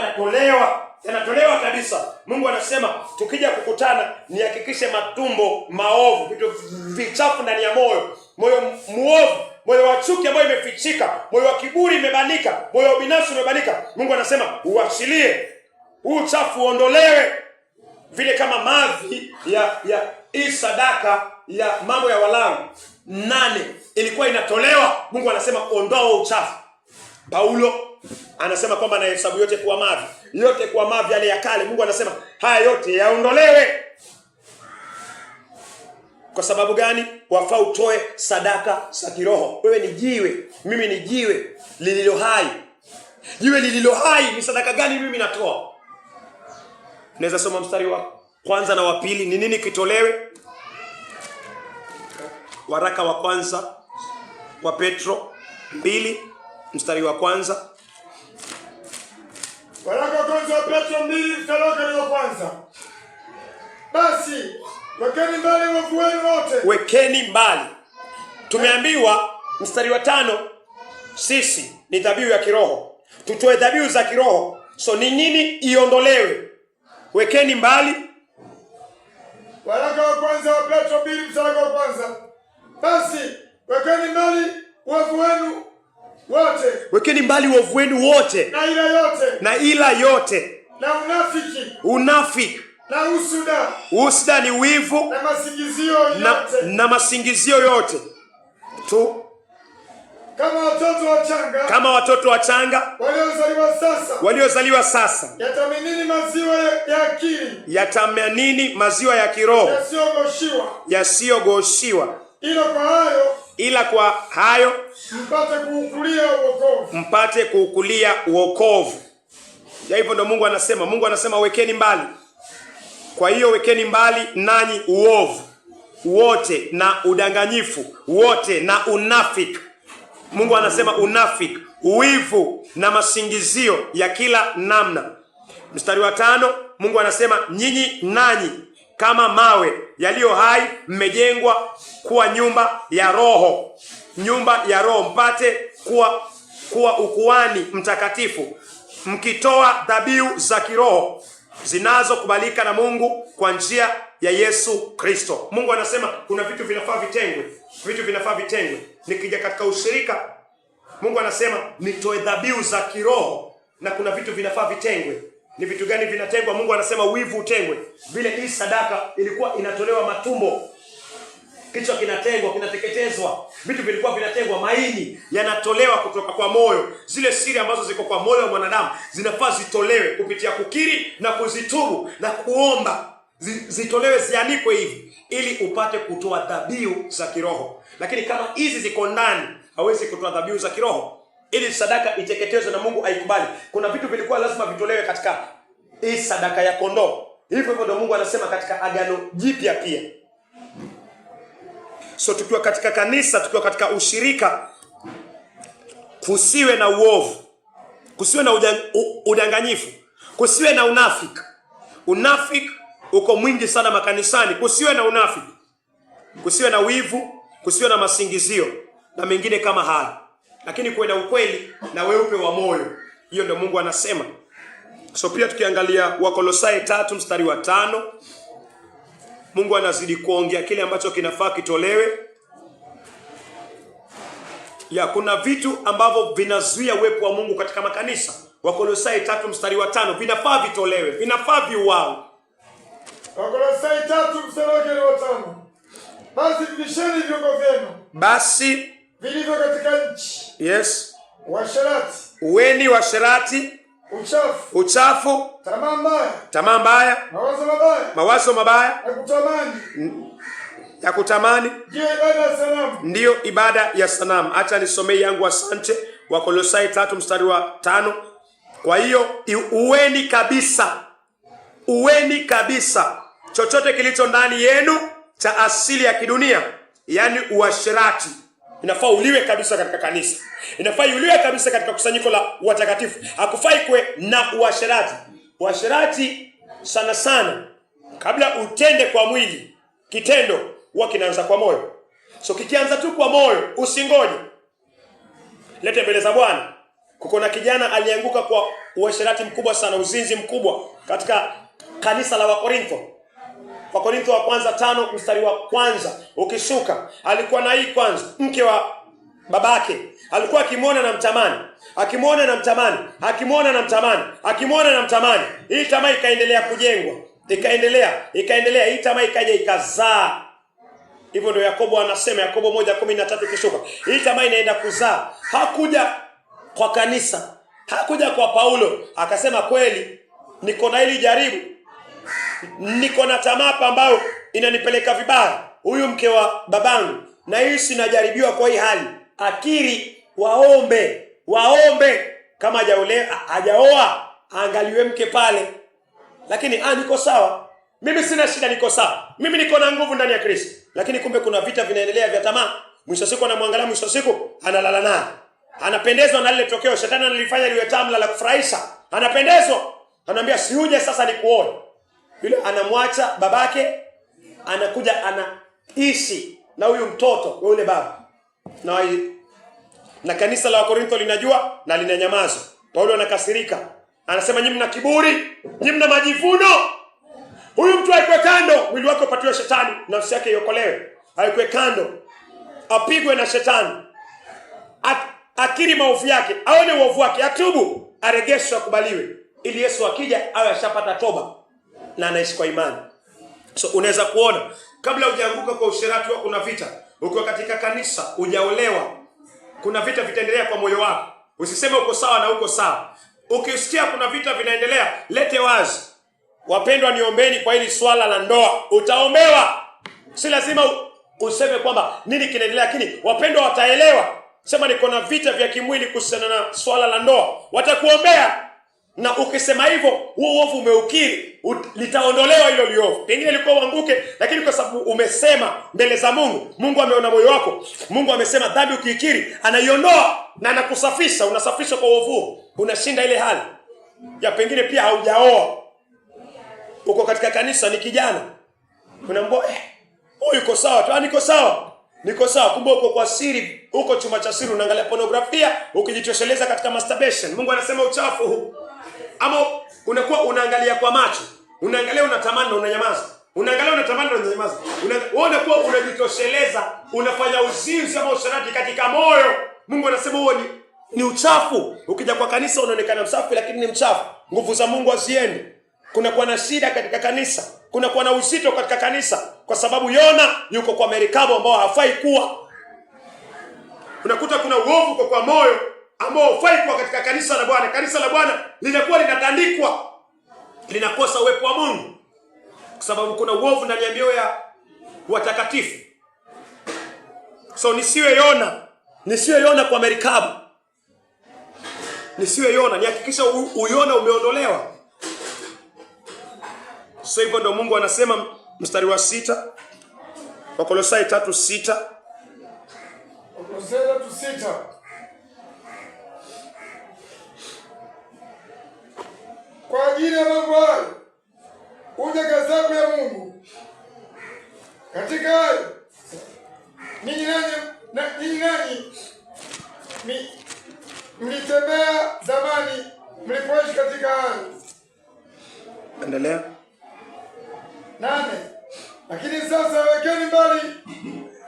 yanatolewa kabisa. Mungu anasema tukija kukutana nihakikishe matumbo maovu, vitu vichafu ndani ya moyo muovu, moyo wa chuki ambao imefichika, moyo wa kiburi imebanika, moyo wa binafsi umebanika. Mungu anasema uachilie huu uchafu, uondolewe vile kama mavi ya hii sadaka ya mambo ya Walawi 8 ilikuwa inatolewa. Mungu anasema ondoa uchafu. Paulo anasema kwamba na hesabu yote kuwa mavi yale ya kale. Mungu anasema haya yote yaondolewe.
Kwa sababu gani? Wafaa utoe sadaka za kiroho. Wewe ni jiwe, mimi ni jiwe lililo hai. Jiwe lililo hai, ni sadaka gani mimi natoa? Naweza soma mstari wa kwanza na wa pili. Ni nini kitolewe? Waraka wa kwanza wa Petro 2 mstari wa kwanza.
Waraka wa kwanza wa Petro 2 mstari wa kwanza. Basi wekeni mbali uovu wenu wote.
Wekeni mbali. Tumeambiwa mstari wa 5 sisi ni dhabihu ya kiroho. Tutoe dhabihu za kiroho. So ni nini iondolewe? Wekeni mbali.
Waraka wa kwanza wa Petro 2 mstari wa kwanza. Basi wekeni mbali uovu wenu wote.
Wekeni mbali uovu wenu wote.
Na ila yote.
Na ila yote.
Na unafiki.
Unafiki.
Na usuda.
Usuda ni wivu.
Na masingizio yote.
Na masingizio yote. Tu. Kama watoto wachanga. Waliozaliwa sasa.
Yatamanini maziwa ya akili.
Yatamanini maziwa ya kiroho. Yasiyogoshiwa. Ila kwa hayo mpate kuukulia uokovu. Ya hivyo ndo Mungu anasema. Mungu anasema wekeni mbali. Kwa hiyo wekeni mbali nanyi uovu wote na udanganyifu wote na unafiki. Mungu anasema unafiki, uwivu na masingizio ya kila namna. Mstari wa 5, Mungu anasema nyinyi nanyi kama mawe yaliyo hai mmejengwa kuwa nyumba ya roho. Nyumba ya roho, mpate kuwa ukuhani mtakatifu, mkitoa dhabihu za kiroho zinazokubalika na Mungu kwa njia ya Yesu Kristo. Mungu anasema kuna vitu vinafaa vitengwe. Vitu vinafaa vitengwe. Nikija katika ushirika, Mungu anasema nitoe dhabihu za kiroho na kuna vitu vinafaa vitengwe. Ni vitu gani vinatengwa? Mungu anasema wivu utengwe. Vile hii sadaka ilikuwa inatolewa matumbo, kichwa kinatengwa, kinateketezwa. Vitu vilikuwa vinatengwa, maini yanatolewa kutoka kwa moyo. Zile siri ambazo ziko kwa moyo wa mwanadamu zinafaa zitolewe kupitia kukiri na kuzitubu na kuomba. Zitolewe, zianikwe hivi ili upate kutoa dhabihu za kiroho. Lakini kama hizi ziko ndani, hawezi kutoa dhabihu za kiroho. Ili sadaka iteketezwe na Mungu aikubali, kuna vitu vilikuwa lazima vitolewe katika hii sadaka ya kondoo. Hivyo ndio Mungu anasema katika Agano Jipya pia. So tukiwa katika kanisa, tukiwa katika ushirika, kusiwe na uovu, kusiwe na udanganyifu, kusiwe na unafiki. Unafiki uko mwingi sana makanisani. Kusiwe na unafiki, kusiwe na wivu, kusiwe na masingizio na mengine kama haya, lakini kuwe na ukweli na weupe wa moyo. Hiyo ndio Mungu anasema. So pia tukiangalia Wakolosai 3 mstari wa 5, Mungu anazidi kuongea kile ambacho kinafaa kitolewe. Kuna vitu ambavyo vinazuia uwepo wa Mungu katika makanisa. Wakolosai 3 mstari wa 5, vinafaa vitolewe, vinafaa viuawe.
Wakolosai 3 mstari wa 5. Basi vivisheni viungo vyenu.
Basi
vilivyo katika nchi.
Yes.
Washerati.
Uweni washerati. Uchafu. Tamaa mbaya. Mawazo mabaya. Ya kutamani. Ndiyo ibada ya sanamu. Acha nisomee yangu asante. Wakolosai 3 mstari wa 5. Kwa hiyo uweni kabisa. Uweni kabisa chochote kilicho ndani yenu cha asili ya kidunia, yani uasherati. Inafaa uliwe kabisa katika kanisa. Inafaa uliwe kabisa katika kusanyiko la watakatifu. Hakufai kuwe na uasherati. Uasherati sana sana, kabla utende kwa mwili, kitendo huwa kinaanza kwa moyo. So kikianza tu kwa moyo, usingoje. Lete mbele za Bwana. Kuko na kijana alianguka kwa uasherati mkubwa sana, uzinzi mkubwa katika kanisa la Wakorintho. Wakorintho wa kwanza 5 mstari wa kwanza ukishuka, alikuwa na hii kwanza, mke wa babake alikuwa akimwona na mtamani, akimwona na mtamani, akimwona na mtamani, akimwona na mtamani. Hii tamaa ikaendelea kujengwa, ikaendelea, hii tamaa ikaja ikazaa. Hivyo ndio Yakobo anasema, Yakobo 1:13 ukishuka, hii tamaa inaenda kuzaa. Hakuja kwa kanisa, hakuja kwa Paulo akasema kweli niko na hili jaribu, niko na tamaa ambayo inanipeleka vibaya. huyu mke wa babangu na hii sinajaribiwa kwa hii hali, akiri waombe kama hajaoa angaliwe mke pale. Lakini niko sawa, mimi sina shida, niko sawa, mimi niko na nguvu ndani ya Kristo. Lakini kumbe kuna vita vinaendelea vya tamaa. Mwisho siku anamwangalia, mwisho siku analala naye, anapendezwa na lile tokeo shetani analifanya liwe tamu la kufurahisha, anapendezwa, anamwambia si uje sasa nikuone. Yule anamwacha babake, anakuja anaishi na huyu mtoto wa yule baba. Na kanisa la Wakorintho linajua na linanyamaza. Paulo anakasirika, anasema nyinyi mna kiburi, nyinyi mna majivuno. Huyu mtu aikwe kando, mwili wake upatiwe shetani, nafsi yake iokolewe. Aikwe kando, apigwe na shetani, akiri maovu yake, aone uovu wake, atubu, aregeshwe, akubaliwe, ili Yesu akija awe ashapata toba na anaishi kwa imani. So unaweza kuona kabla hujaanguka kwa usherati wako kuna vita. Ukiwa katika kanisa hujaolewa, kuna vita vitaendelea kwa moyo wako. Usiseme uko sawa na uko sawa. Ukisikia kuna vita vinaendelea, lete wazi. Wapendwa, niombeni kwa hili swala la ndoa. Utaombewa. Si lazima useme kwamba nini kinaendelea, lakini wapendwa wataelewa. Sema niko na vita vya kimwili kuhusiana na swala la ndoa. Watakuombea. Na ukisema hivyo, huo uovu umeukiri, litaondolewa hilo liovu. Pengine ilikuwa uanguke, lakini kwa sababu umesema mbele za Mungu, Mungu ameona moyo wako. Mungu amesema dhambi ukiikiri, anaiondoa na anakusafisha, unasafishwa kwa uovu. Unashinda ile hali. Ya pengine pia haujaoa. Uko katika kanisa, ni kijana. Unaambia huyu yuko sawa tu, niko sawa. Niko sawa, kumbe uko kwa siri, uko chuma cha siri unaangalia pornografia, ukijitosheleza katika masturbation. Mungu anasema uchafu huu. Ama unakuwa unaangalia kwa macho, unaangalia unatamani na unanyamaza, unaangalia unatamani na unanyamaza, unakuwa unajitosheleza, unafanya uzinzi ama usherati katika moyo. Mungu anasema huo ni uchafu. Ukija kwa kanisa unaonekana msafi, lakini ni mchafu. Nguvu za Mungu haziende. Kunakuwa na shida katika kanisa, kunakuwa na uzito katika kanisa, kwa sababu Yona yuko kwa merikabu ambao hafai kuwa. Unakuta kuna uovu kwa moyo ambao hufai kuwa katika kanisa la Bwana. Kanisa la Bwana linakuwa linatandikwa, linakosa uwepo wa Mungu, kwa sababu kuna uovu ndani ya mioyo ya watakatifu. So nisiwe Yona kwa merikabu, nisiwe Yona, nihakikisha uyona umeondolewa. So hivyo ndo Mungu anasema mstari wa 6, Wakolosai 3:6.
Wakolosai 3:6. Kwa ajili ya mambo hayo uje ghadhabu ya Mungu. Katika hayo ninyi nanyi mlitembea zamani mlipoishi katika hayo.
Endelea.
8. Lakini sasa yawekeni mbali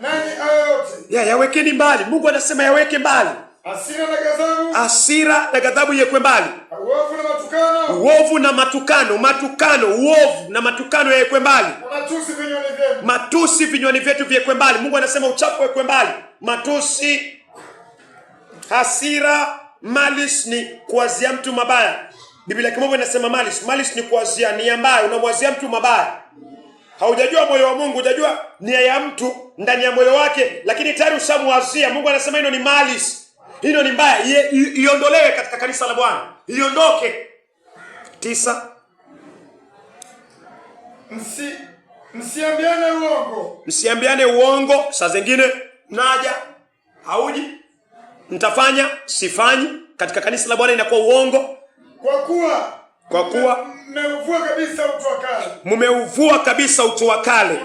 nanyi hayo yote.
Yawekeni mbali. Mungu anasema yaweke mbali. Hasira na ghadhabu yekwe mbali. Uovu na matukano. Uovu na matukano yekwe mbali. Matusi vinywani vyetu vyekwe mbali. Mungu anasema uchafu yekwe mbali. Matusi, hasira, malice ni kuwazia mtu mabaya. Biblia kimombo inasema malice. Malice ni kuwazia nia mbaya, unamwazia mtu mabaya. Haujajua moyo wa Mungu, hujajua nia ya mtu ndani ya moyo wake, lakini tayari ushamwazia. Mungu anasema hilo ni malice. Hilo ni mbaya, iondolewe katika kanisa la Bwana. Iondoke. 9. Msiambiane uongo. Saa zingine naja, hauji, nitafanya, sifanyi. Katika kanisa la Bwana inakuwa uongo. Kwa kuwa mumeuvua kabisa utu wa kale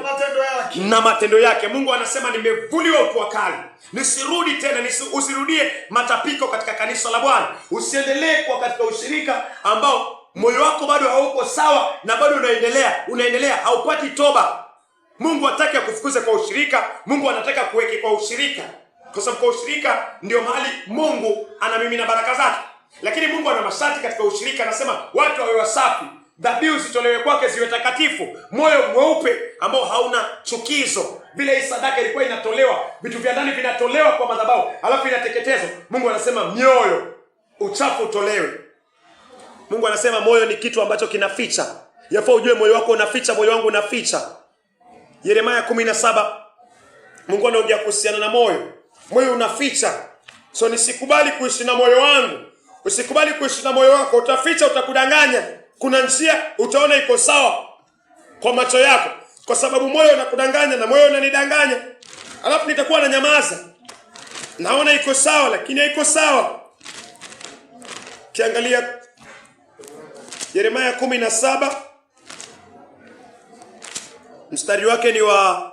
na matendo yake. Mungu anasema nimevuliwa utu wa kale. Nisirudi tena, usirudie matapiko katika kanisa la Bwana. Usiendelee kwa katika ushirika ambao moyo wako bado hauko sawa na bado unaendelea haupati toba. Mungu hataki akufukuze kwa ushirika. Mungu anataka kuweke kwa ushirika, kwa sababu kwa ushirika ndio mahali Mungu anamimina baraka zake. Lakini Mungu ana masharti katika ushirika. Anasema watu wawe wasafi, dhabihu zitolewe kwake ziwe takatifu, moyo mweupe ambao hauna chukizo. Vile hii sadaka ilikuwa inatolewa, vitu vya ndani vinatolewa kwa madhabahu, alafu inateketezwa. Mungu anasema mioyo, uchafu utolewe. Mungu anasema moyo ni kitu ambacho kinaficha. Yafaa ujue moyo wako unaficha, moyo wangu unaficha. Yeremia 17 Mungu anaongea kuhusiana na moyo. Moyo unaficha. So nisikubali kuishi na moyo wangu. Usikubali kuishi na moyo wako. Utaficha, utakudanganya. Kuna njia utaona iko sawa kwa macho yako, kwa sababu moyo unakudanganya na moyo unanidanganya. Alafu nitakuwa na nyamaza. Naona iko sawa lakini haiko sawa. Kiangalia Yeremia 17 mstari wake ni wa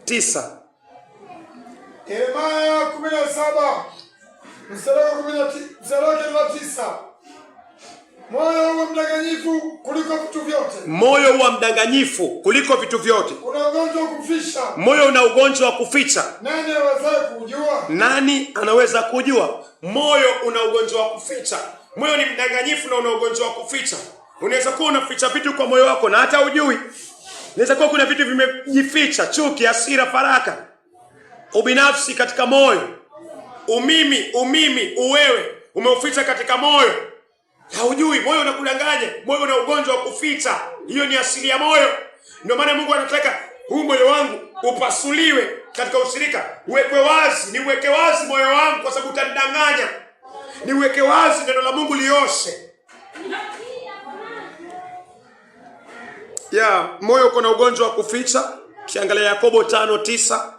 9.
Yeremia 17 mstari wa 9. Moyo huwa mdanganyifu kuliko vitu vyote.
Moyo huwa mdanganyifu kuliko vitu vyote.
Una ugonjwa wa kuficha.
Moyo una ugonjwa wa kuficha.
Nani anaweza kujua?
Nani anaweza kujua? Moyo una ugonjwa wa kuficha. Moyo ni mdanganyifu na una ugonjwa wa kuficha. Unaweza kuwa unaficha vitu kwa moyo wako na hata hujui. Unaweza kuwa kuna vitu vimejificha, chuki, hasira, faraka, ubinafsi katika moyo. Umimi, uwewe umeuficha katika moyo. Haujui, moyo unakudanganya. Moyo una ugonjwa wa kuficha. Hiyo ni asili ya moyo. Ndio maana Mungu anataka huu moyo wangu upasuliwe katika ushirika. Uwekwe wazi, niweke wazi moyo wangu kwa sababu utanidanganya. Niweke wazi, neno la Mungu lioshe. Moyo uko na ugonjwa wa kuficha. Kiangalia Yakobo 5:9.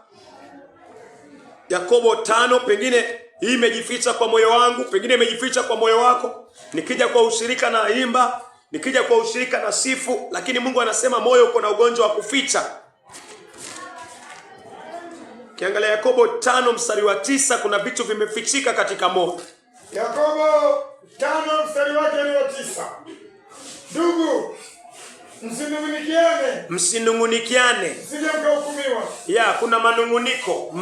Yakobo 5, pengine hii imejificha kwa moyo wangu, pengine imejificha kwa moyo wako. Nikija kwa ushirika na imba, nikija kwa ushirika na sifu, lakini Mungu anasema moyo uko na ugonjwa wa kuficha. Kiangalia Yakobo 5 mstari wa 9, kuna vitu vimefichika katika moyo.
Yakobo 5 mstari wake ni wa 9. Ndugu, msinungunikiane.
Msije
mkahukumiwa.
Kuna manunguniko.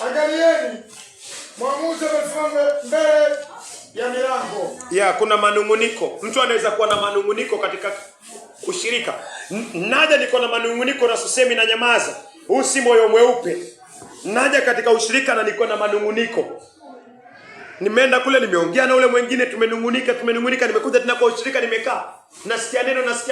Angalieni, mwamuzi amesimama mbele ya milango.
Kuna manunguniko. Mtu anaweza kuwa na manunguniko katika ushirika. Naja niko na manunguniko na sisemi na nyamaza. Huu si moyo mweupe. Naja katika ushirika na niko na manunguniko. Nimeenda kule nimeongea na ule mwingine, tumenungunika, nimekuja tena kwa ushirika, nimekaa. Nasikia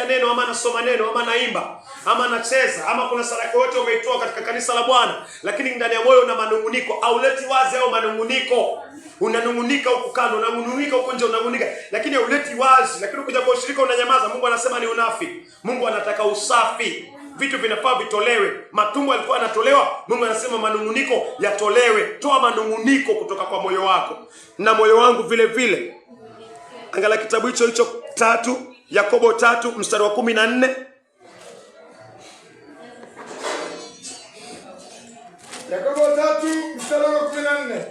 neno ama nasoma neno ama naimba ama nacheza ama kuna sadaka yote umeitoa katika kanisa la Bwana, lakini ndani ya moyo una manunguniko. Au leti wazi au manunguniko. Unanungunika huko kando, unanungunika huko nje, unanungunika, lakini hauleti wazi. Lakini ukija kwa ushirika unanyamaza. Mungu anasema ni unafiki. Mungu anataka usafi. Vitu vinafaa vitolewe. Matumbo yalikuwa yanatolewa. Mungu anasema manunguniko yatolewe. Toa manunguniko kutoka kwa moyo wako. Na moyo wangu vile vile. Angalia kitabu hicho 3, Yakobo 3 mstari wa 14.
Yakobo 3 mstari wa 14.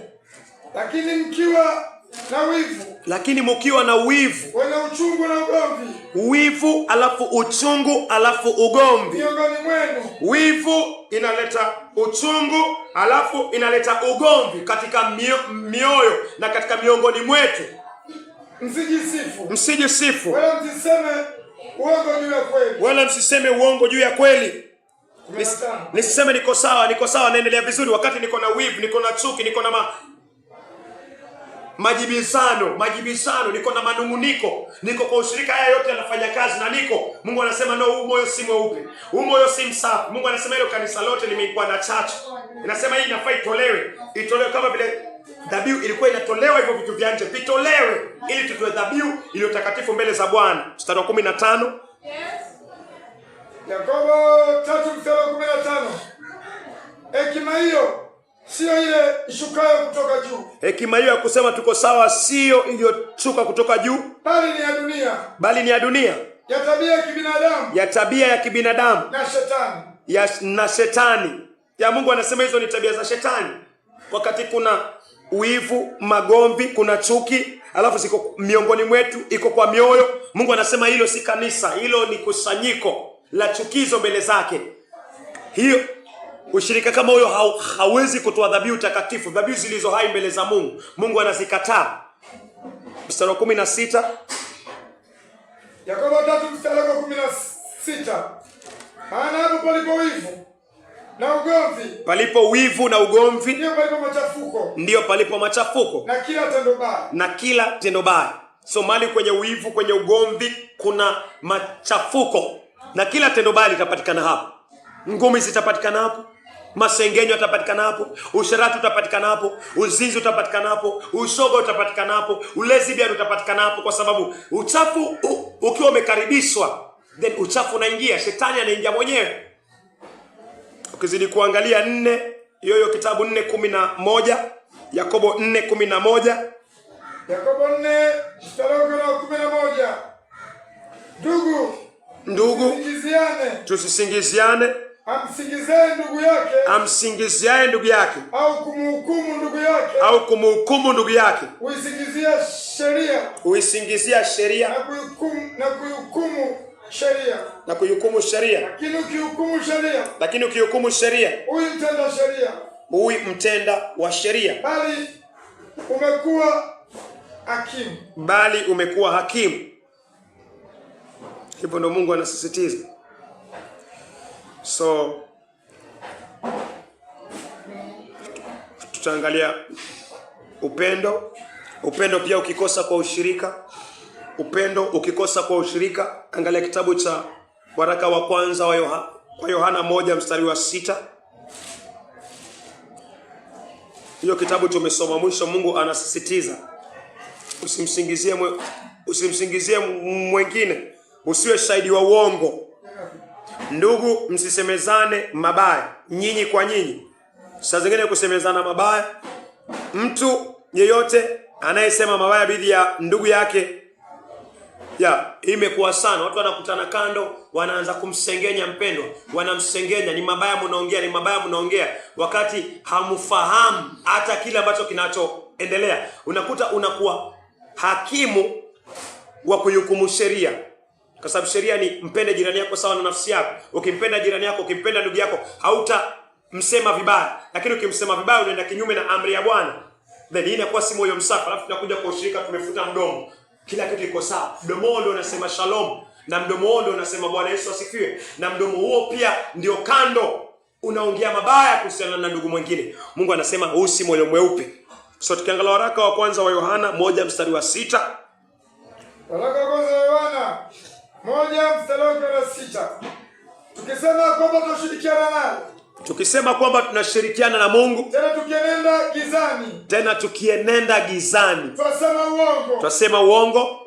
Lakini mkiwa na wivu.
Wala
uchungu na ugomvi.
Wivu alafu uchungu alafu ugomvi.
Miongoni mwenu.
Wivu inaleta uchungu alafu inaleta ugomvi katika mioyo na katika miongoni mwetu. Msijisifu. Wala msiseme uongo juu ya kweli. Nisiseme niko sawa, naendelea vizuri wakati niko na wivu, niko na chuki, niko na majibizano, niko na manunguniko, niko kwa ushirika, haya yote yanafanya kazi na niko. Mungu anasema no, huu moyo si mweupe, huu moyo si msafi. Mungu anasema hilo kanisa lote limekuwa na chachu. Inasema hii inafaa itolewe kama vile dhabihu ilikuwa inatolewa, hivyo vitu vya nje vitolewe ili tutoe dhabihu iliyo takatifu mbele za Bwana. Mstari wa 15.
Yakobo 3 mstari wa 15. Hekima hiyo sio ile ishukayo kutoka juu.
Hekima hiyo ya kusema tuko sawa sio iliyoshuka kutoka juu,
bali ni ya dunia. Ya tabia ya kibinadamu.
Na shetani. Ya Mungu anasema hizo ni tabia za shetani. Wakati kuna uivu, magomvi, kuna chuki, alafu ziko miongoni mwetu, iko kwa mioyo. Mungu anasema hilo si kanisa, hilo ni kusanyiko la chukizo mbele zake. Hiyo ushirika kama huyo hawezi kutoa dhabihu takatifu, dhabihu zilizo hai mbele za Mungu. Mungu anazikataa. Mstari wa 16.
Yakobo 3 mstari wa 16. Maana hapo palipo wivu na ugomvi, ndio palipo machafuko na kila tendo baya. So mali kwenye wivu, kwenye ugomvi kuna machafuko.
na kila tendo baya litapatikana hapo. Ngumi zitapatikana hapo, masengenyo yatapatikana hapo, usherati utapatikana hapo, uzinzi utapatikana hapo, ushoga utapatikana hapo, ulesbian utapatikana hapo, kwa sababu uchafu ukiwa umekaribishwa, then uchafu unaingia, shetani anaingia mwenyewe. Ukizidi kuangalia 4 hiyo kitabu 4:11, Yakobo 4:11,
Yakobo 4:11, ndugu tusisingiziane, amsingiziaye ndugu yake au kumhukumu ndugu yake uisingizia sheria na kuihukumu sheria. Lakini ukihukumu sheria huyu mtenda wa sheria, bali umekuwa hakimu. Hivyo ndo Mungu anasisitiza. So tutaangalia upendo. Upendo pia ukikosa kwa ushirika, angalia kitabu cha waraka wa kwanza wa Yohana 1:6. Hiyo kitabu tumesoma mwisho. Mungu anasisitiza usimsingizie mwingine, usiwe shahidi wa uongo. Ndugu, msisemezane mabaya nyinyi kwa nyinyi. Saa zingine kusemezana mabaya, mtu yeyote anayesema mabaya dhidi ya ndugu yake, imekuwa sana. Watu wanakutana kando, wanaanza kumsengenya mpendwa, wanamsengenya, ni mabaya mnaongea, wakati hamfahamu hata kile ambacho kinachoendelea. Unakuta unakuwa hakimu wa kuhukumu sheria, kwa sababu sheria ni mpende jirani yako sawa na nafsi yako. Ukimpenda jirani yako, ukimpenda ndugu yako, hautamsema vibaya. Lakini ukimsema vibaya, unaenda kinyume na amri ya Bwana, then inakuwa si moyo msafi. Alafu tunakuja kwa ushirika, tumefuta mdomo, kila kitu iko sawa. Mdomo huo ndio unasema shalom, na mdomo huo ndio unasema Bwana Yesu asifiwe, na mdomo huo pia ndio kando unaongea mabaya kuhusiana na ndugu mwingine. Mungu anasema huu si moyo mweupe. So tukiangalia waraka wa kwanza wa Yohana 1:6. Waraka wa kwanza wa Yohana 1:6. Tukisema kwamba tunashirikiana na Mungu, tena tukienenda gizani, twasema uongo,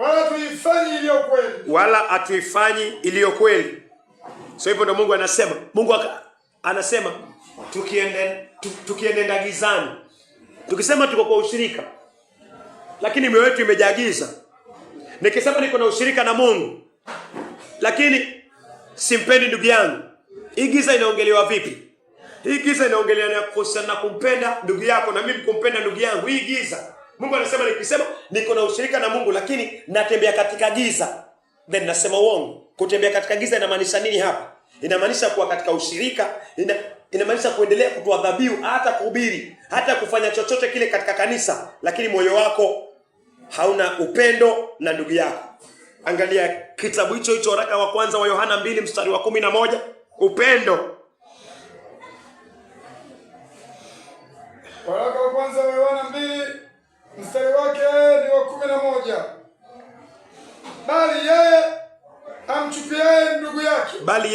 wala hatuifanyi iliyo kweli. So hivyo ndio Mungu anasema. Mungu anasema tukienenda gizani. Tukisema tuko kwa ushirika, lakini mioyo yetu imejaa giza. Nikisema niko na ushirika na Mungu, lakini simpendi ndugu yangu, hii giza inaongelewa vipi? Hii giza inaongelewa kuhusiana na kumpenda ndugu yako na mimi kumpenda ndugu yangu. Hii giza, Mungu anasema nikisema niko na ushirika na Mungu lakini natembea katika giza, then nasema uongo. Kutembea katika giza inamaanisha nini hapa? Inamaanisha kuwa katika ushirika, inamaanisha kuendelea kutoa dhabihu, hata kuhubiri, hata kufanya chochote kile katika kanisa, lakini moyo wako hauna upendo na ndugu yako. Angalia kitabu hicho waraka wa kwanza wa Yohana 2:11. Upendo. Waraka wa kwanza wa Yohana 2 mstari wake ni wa 11. Bali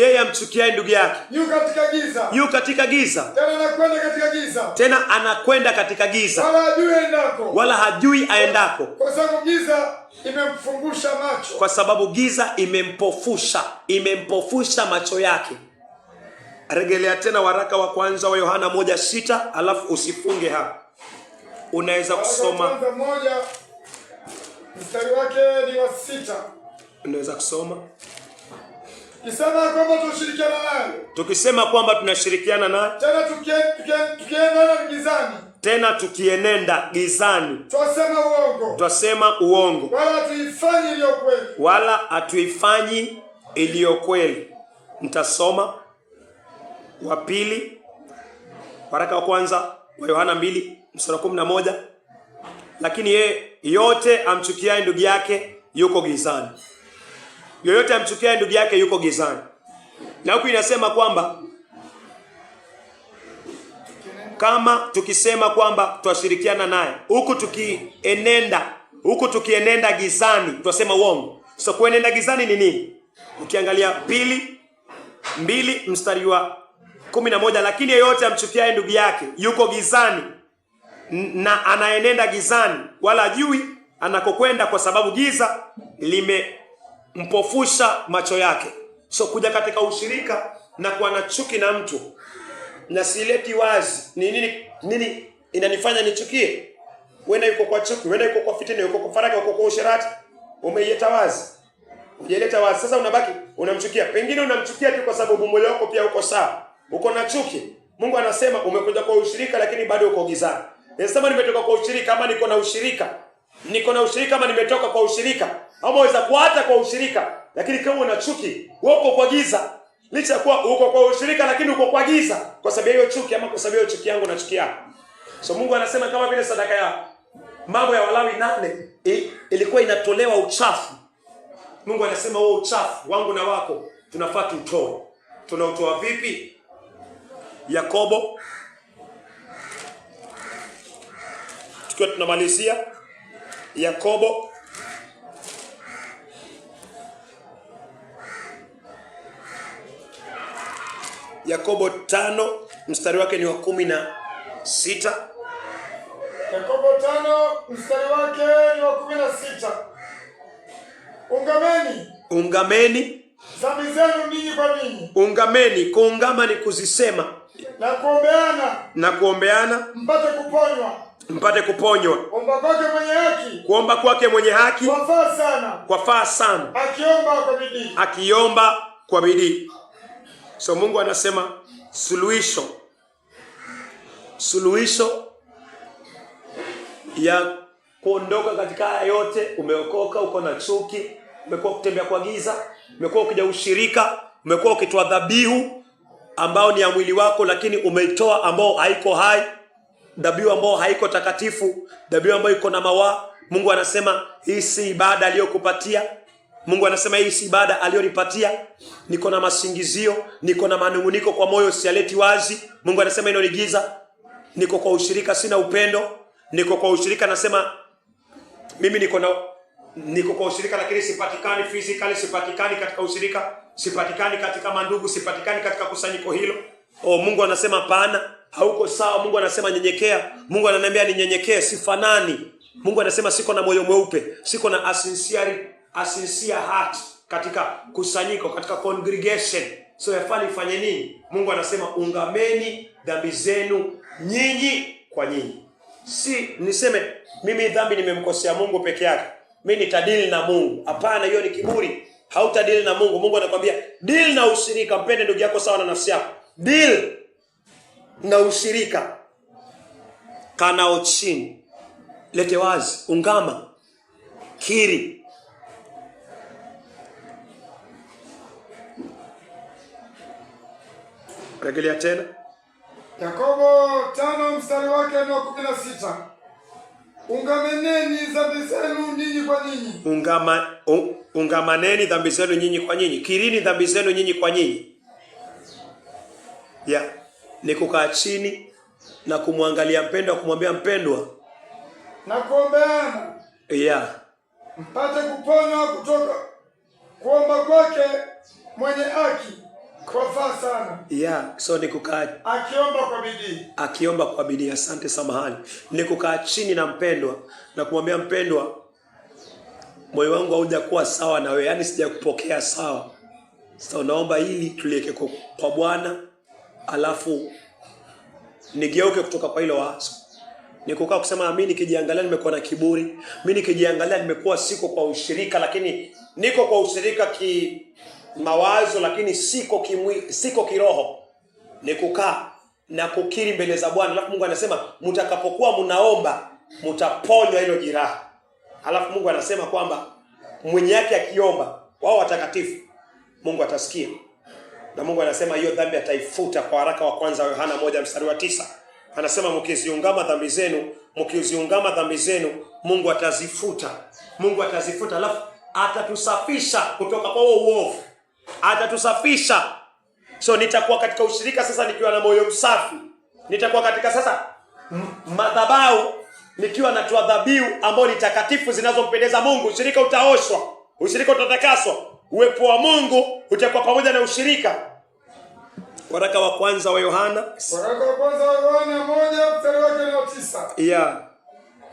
yeye amchukiaye ndugu yake yu katika giza, tena anakwenda katika giza, wala hajui aendako, kwa sababu giza imempofusha macho yake. Rejelea tena waraka wa kwanza wa Yohana 1:6, alafu usifunge hapa. Unaweza kusoma mstari wake ni wa 6.
Unaweza kusoma.
Tukisema kwamba tunashirikiana naye,
tena tukienenda gizani, twasema uongo, wala hatuifanyi iliyo kweli. Nitasoma wa pili, waraka wa kwanza wa Yohana 2:11. Lakini yote amchukiaye ndugu yake yuko gizani. Yoyote amchukiaye ndugu yake yuko gizani. Na huku inasema kwamba kama tukisema kwamba twashirikiana naye, huku tukienenda gizani, twasema uongo. So kuenenda gizani ni nini? Ukiangalia 2 2 mstari wa 11, lakini yeyote amchukiaye ndugu yake yuko gizani na anayenenda gizani, wala hajui anakokwenda, kwa sababu giza limempofusha macho yake. So kuja katika ushirika na kuwa na chuki na mtu na sileti wazi nini inanifanya nichukie. Wenda yuko kwa chuki, wenda yuko kwa fitina, yuko kwa faraka, yuko kwa usherati, umeieta wazi. Ujeleta wazi, sasa unabaki unamchukia. Pengine unamchukia tu kwa sababu moyo wako pia uko sawa, uko na chuki. Mungu anasema umekuja kwa ushirika lakini bado uko gizani. Nasema nimetoka kwa ushirika ama niko na ushirika. Niko na ushirika ama nimetoka kwa ushirika. Ama waweza kuata kwa ushirika lakini kama una chuki, uko kwa giza. Licha kuwa uko kwa ushirika lakini uko kwa giza kwa sababu hiyo chuki, ama kwa sababu hiyo chuki yangu na chuki yako. So Mungu anasema kama vile sadaka ya Mambo ya Walawi 8 ilikuwa inatolewa uchafu. Mungu anasema huo uchafu wangu na wako tunafaa tutoe. Tunautoa vipi? Yakobo, tukiwa tunamalizia Yakobo Yakobo 5 mstari wake ni wa 16.
Yakobo 5 mstari wake ni wa 16. Ungameni dhambi zenu ninyi kwa ninyi.
Ungameni, kuungama ni kuzisema
na kuombeana
mpate kuponywa. Kuomba kwake mwenye haki kwafaa sana, akiomba kwa bidii. So Mungu anasema suluhisho ya kuondoka katika haya yote. Umeokoka, uko na chuki, umekuwa kutembea kwa giza, umekuwa ukija ushirika, umekuwa ukitoa dhabihu ambao ni ya mwili wako lakini umeitoa ambao haiko hai, dhabihu ambao haiko takatifu, dhabihu ambayo iko na mawa. Mungu anasema hii si ibada aliyokupatia. Mungu anasema hii si ibada aliyonipatia. Niko na masingizio, niko na manunguniko kwa moyo, sialeti wazi. Mungu anasema hilo ni giza. Niko kwa ushirika, sina upendo. Niko kwa ushirika, nasema mimi niko kwa ushirika lakini sipatikani physically, sipatikani katika ushirika, sipatikani katika mandugu, sipatikani katika kusanyiko hilo. Mungu anasema hapana, hauko sawa. Mungu anasema nyenyekea. Mungu ananiambia ninyenyekee, sifanani. Mungu anasema siko na moyo mweupe, siko na a sincere heart katika kusanyiko, katika congregation. So yafani fanye nini? Mungu anasema ungameni dhambi zenu nyinyi kwa nyinyi. Si niseme mimi dhambi nimemkosea Mungu peke yake, mimi nitadili na Mungu. Hapana, hiyo ni kiburi. Hautadili na Mungu. Mungu anakuambia deal na ushirika. Mpende ndugu yako sawa na nafsi yako. Deal na ushirika. Kanao chini, lete wazi, ungama, kiri. Rejelea tena
Yakobo 5 mstari wake ni wa 16. Ungameneni dhambi zenu nyinyi kwa nyinyi.
Ungamaneni dhambi zenu nyinyi kwa nyinyi. Kirini dhambi zenu nyinyi kwa nyinyi. Ni kukaa chini na kumwangalia mpendwa, kumwambia mpendwa,
na kuombeana.
Mpate
kuponywa kutoka kuomba kwake mwenye haki kwafaa sana.
So ni kukaa akiomba kwa bidii. Asante, samahani. Ni kukaa chini na mpendwa na kumwambia mpendwa, moyo wangu haujakuwa sawa na wewe, yani sijakupokea sawa. So naomba hili tuliweke kwa Bwana, alafu nigeuke kutoka kwa hilo wazo. Ni kukaa kusema mimi nikijiangalia nimekuwa na kiburi, mimi nikijiangalia nimekuwa siko kwa ushirika, lakini niko kwa ushirika mawazo lakini siko kiroho. Ni kukaa na kukiri mbele za Bwana. Alafu Mungu anasema mtakapokuwa mnaomba mtaponywa hilo jeraha. Alafu Mungu anasema kwamba mwenye yake akiomba, wao watakatifu, Mungu atasikia. Na Mungu anasema hiyo dhambi ataifuta. Kwa haraka wa kwanza Yohana 1 mstari wa 9. Anasema mkiziungama dhambi zenu, Mungu atazifuta. Mungu atazifuta, alafu atatusafisha kutoka kwa huo uovu. Atatusafisha. So nitakuwa katika ushirika sasa nikiwa na moyo msafi. Nitakuwa katika sasa madhabahu nikiwa natoa dhabihu ambao ni takatifu zinazompendeza Mungu. Ushirika utaoshwa, ushirika utatakaswa. Uwepo wa Mungu utakuwa pamoja na ushirika. Waraka wa kwanza wa Yohana.
Waraka wa kwanza wa Yohana 1 mstari wake ni wa 9.
Yeah.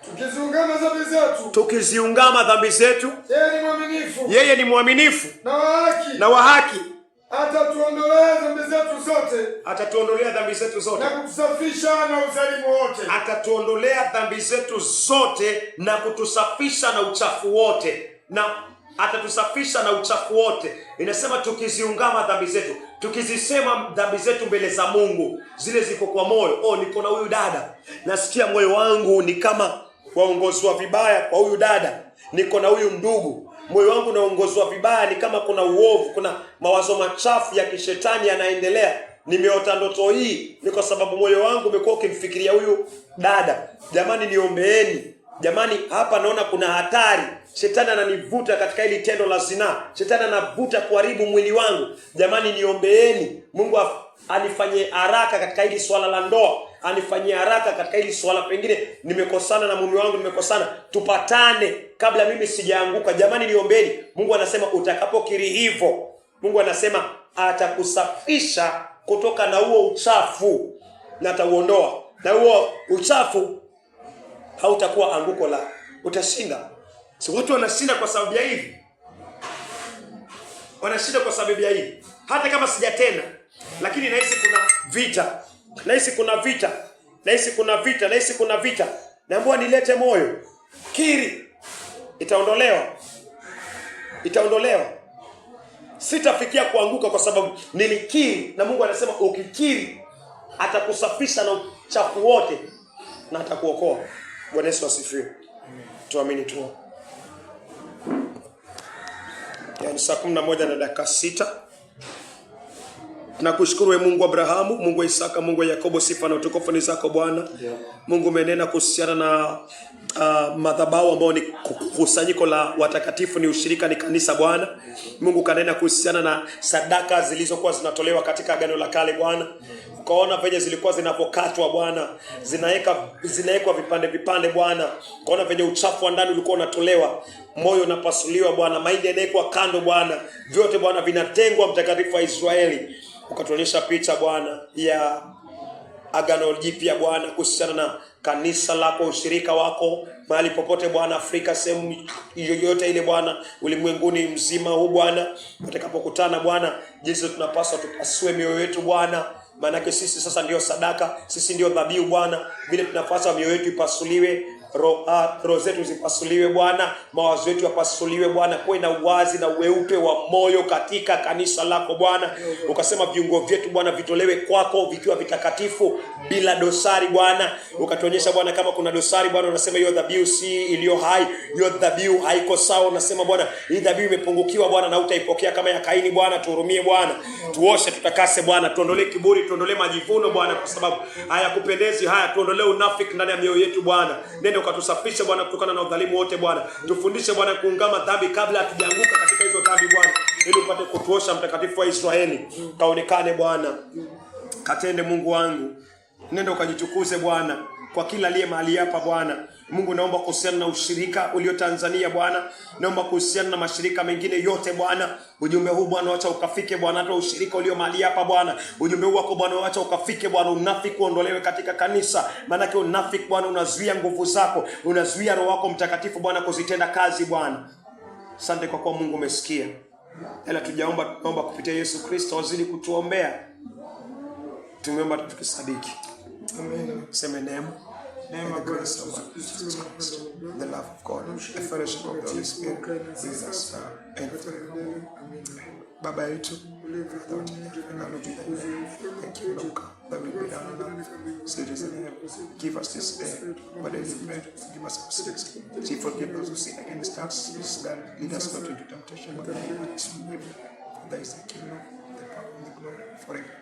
Tukiziungama dhambi zetu.
Tukiziungama dhambi zetu.
Yeye ni mwaminifu.
Yeye ni mwaminifu.
Na wa haki.
Na wa haki.
Atatuondolea dhambi zetu zote.
Atatuondolea dhambi zetu zote.
Na kutusafisha na udhalimu wote.
Atatuondolea dhambi zetu zote na kutusafisha na uchafu wote. Na atatusafisha na uchafu wote. Inasema tukiziungama dhambi zetu, tukizisema dhambi zetu mbele za Mungu, zile ziko kwa moyo. Niko na huyu dada, nasikia moyo wangu ni kama waongozwa vibaya kwa huyu dada. Niko na huyu ndugu, moyo wangu unaongozwa vibaya, ni kama kuna uovu, kuna mawazo machafu ya kishetani yanaendelea. Nimeota ndoto hii ni kwa sababu moyo wangu umekuwa ukimfikiria huyu dada. Jamani, niombeeni. Jamani, hapa naona kuna hatari. Shetani ananivuta katika hili tendo la zinaa. Shetani anavuta kuharibu mwili wangu. Jamani, niombeeni. Mungu anifanyie haraka katika hili swala la ndoa. Anifanyie haraka katika hili swala, pengine nimekosana na mume wangu, nimekosana. Tupatane kabla mimi sijaanguka. Jamani, niombeeni. Mungu anasema utakapokiri hivyo, Mungu anasema atakusafisha kutoka na huo uchafu na atauondoa. Na huo uchafu hautakuwa anguko la, utashinda. Si watu wanashinda kwa sababu ya hivi. Wanashinda kwa sababu ya hivi. Hata kama sijatenda, lakini nahisi kuna vita. Nahisi kuna vita. Nahisi kuna vita. Nahisi kuna vita. Naambiwa nilete moyo. Kiri. Itaondolewa. Itaondolewa. Sitafikia kuanguka kwa sababu nilikiri, na Mungu anasema ukikiri atakusafisha na uchafu wote na atakuokoa. Bwana Yesu asifiwe. Tuamini tu. Yani saa 11:06. Nakushukuru wewe Mungu wa Abrahamu, Mungu wa Isaka, Mungu wa Yakobo, sifa na utukufu ni zako Bwana. Yeah. Mungu umenena kuhusiana na madhabahu ambao ni kusanyiko la watakatifu, ni ushirika, ni kanisa Bwana. Mungu kanena kuhusiana na sadaka zilizokuwa zinatolewa katika Agano la Kale Bwana. Ukaona venye zilikuwa zinapokatwa Bwana, zinawekwa vipande Bwana. Ukaona venye uchafu wa ndani ulikuwa unatolewa, moyo unapasuliwa Bwana, mahindi yanawekwa kando Bwana. Vyote Bwana vinatengwa mtakatifu wa Israeli. Ukatuonyesha picha Bwana ya Agano Jipya Bwana, kuhusiana na kanisa lako, ushirika wako mahali popote Bwana, Afrika, sehemu yoyote ile Bwana, ulimwenguni mzima huu Bwana, tutakapokutana Bwana, jinsi tunapaswa tupasue mioyo yetu Bwana. Maana sisi sasa ndio sadaka, sisi ndio dhabihu Bwana. Vile tunapaswa mioyo yetu ipasuliwe, roho zetu zipasuliwe Bwana, mawazo yetu yapasuliwe Bwana, kuwe na uwazi na weupe wa moyo katika kanisa lako Bwana. Ukasema viungo vyetu Bwana vitolewe kwako vikiwa vitakatifu bila dosari Bwana. Ukatuonyesha Bwana kama kuna dosari Bwana, unasema hiyo dhabihu si iliyo hai, hiyo dhabihu haiko sawa. Unasema Bwana hii dhabihu imepungukiwa Bwana na utaipokea kama ya Kaini Bwana. Tuhurumie Bwana, tuoshe, tutakase Bwana, tuondolee kiburi, tuondolee majivuno Bwana, kwa sababu hayakupendezi haya. Tuondolee unafiki ndani ya mioyo yetu Bwana. Nenda ukatusafishe Bwana kutokana na udhalimu wote Bwana. Tufundishe Bwana kuungama dhambi kabla hatujaanguka katika hizo dhambi Bwana, ili upate kutuosha mtakatifu wa Israeli. Kaonekane Bwana, katende Mungu wangu. Nenda ukajitukuze Bwana kwa kila aliye mahali hapa Bwana. Mungu, naomba kuhusiana na ushirika ulio Tanzania Bwana, naomba kuhusiana na mashirika mengine yote Bwana. Ujumbe huu Bwana acha ukafike Bwana, hata ushirika ulio mahali hapa Bwana. Ujumbe huu wako Bwana acha ukafike Bwana, unafiki uondolewe katika kanisa. Maana yake unafiki Bwana unazuia nguvu zako, unazuia Roho wako Mtakatifu Bwana kuzitenda kazi Bwana. Asante kwa kuwa Mungu umesikia. Ila tujaomba, tuomba kupitia Yesu Kristo azidi kutuombea. Tumeomba tukisadiki. Amen. Sema neema. Name of grace of Jesus Christ, the love of God, the fellowship of the Holy Spirit, with us now and forever. Baba yetu, thank you, Lord, that we be done. Citizens in heaven, give us this day our daily bread. Give us our sins. Forgive those who sin against us. Lead us not into temptation, but deliver us from evil. For thy is the kingdom, the power, and the glory forever.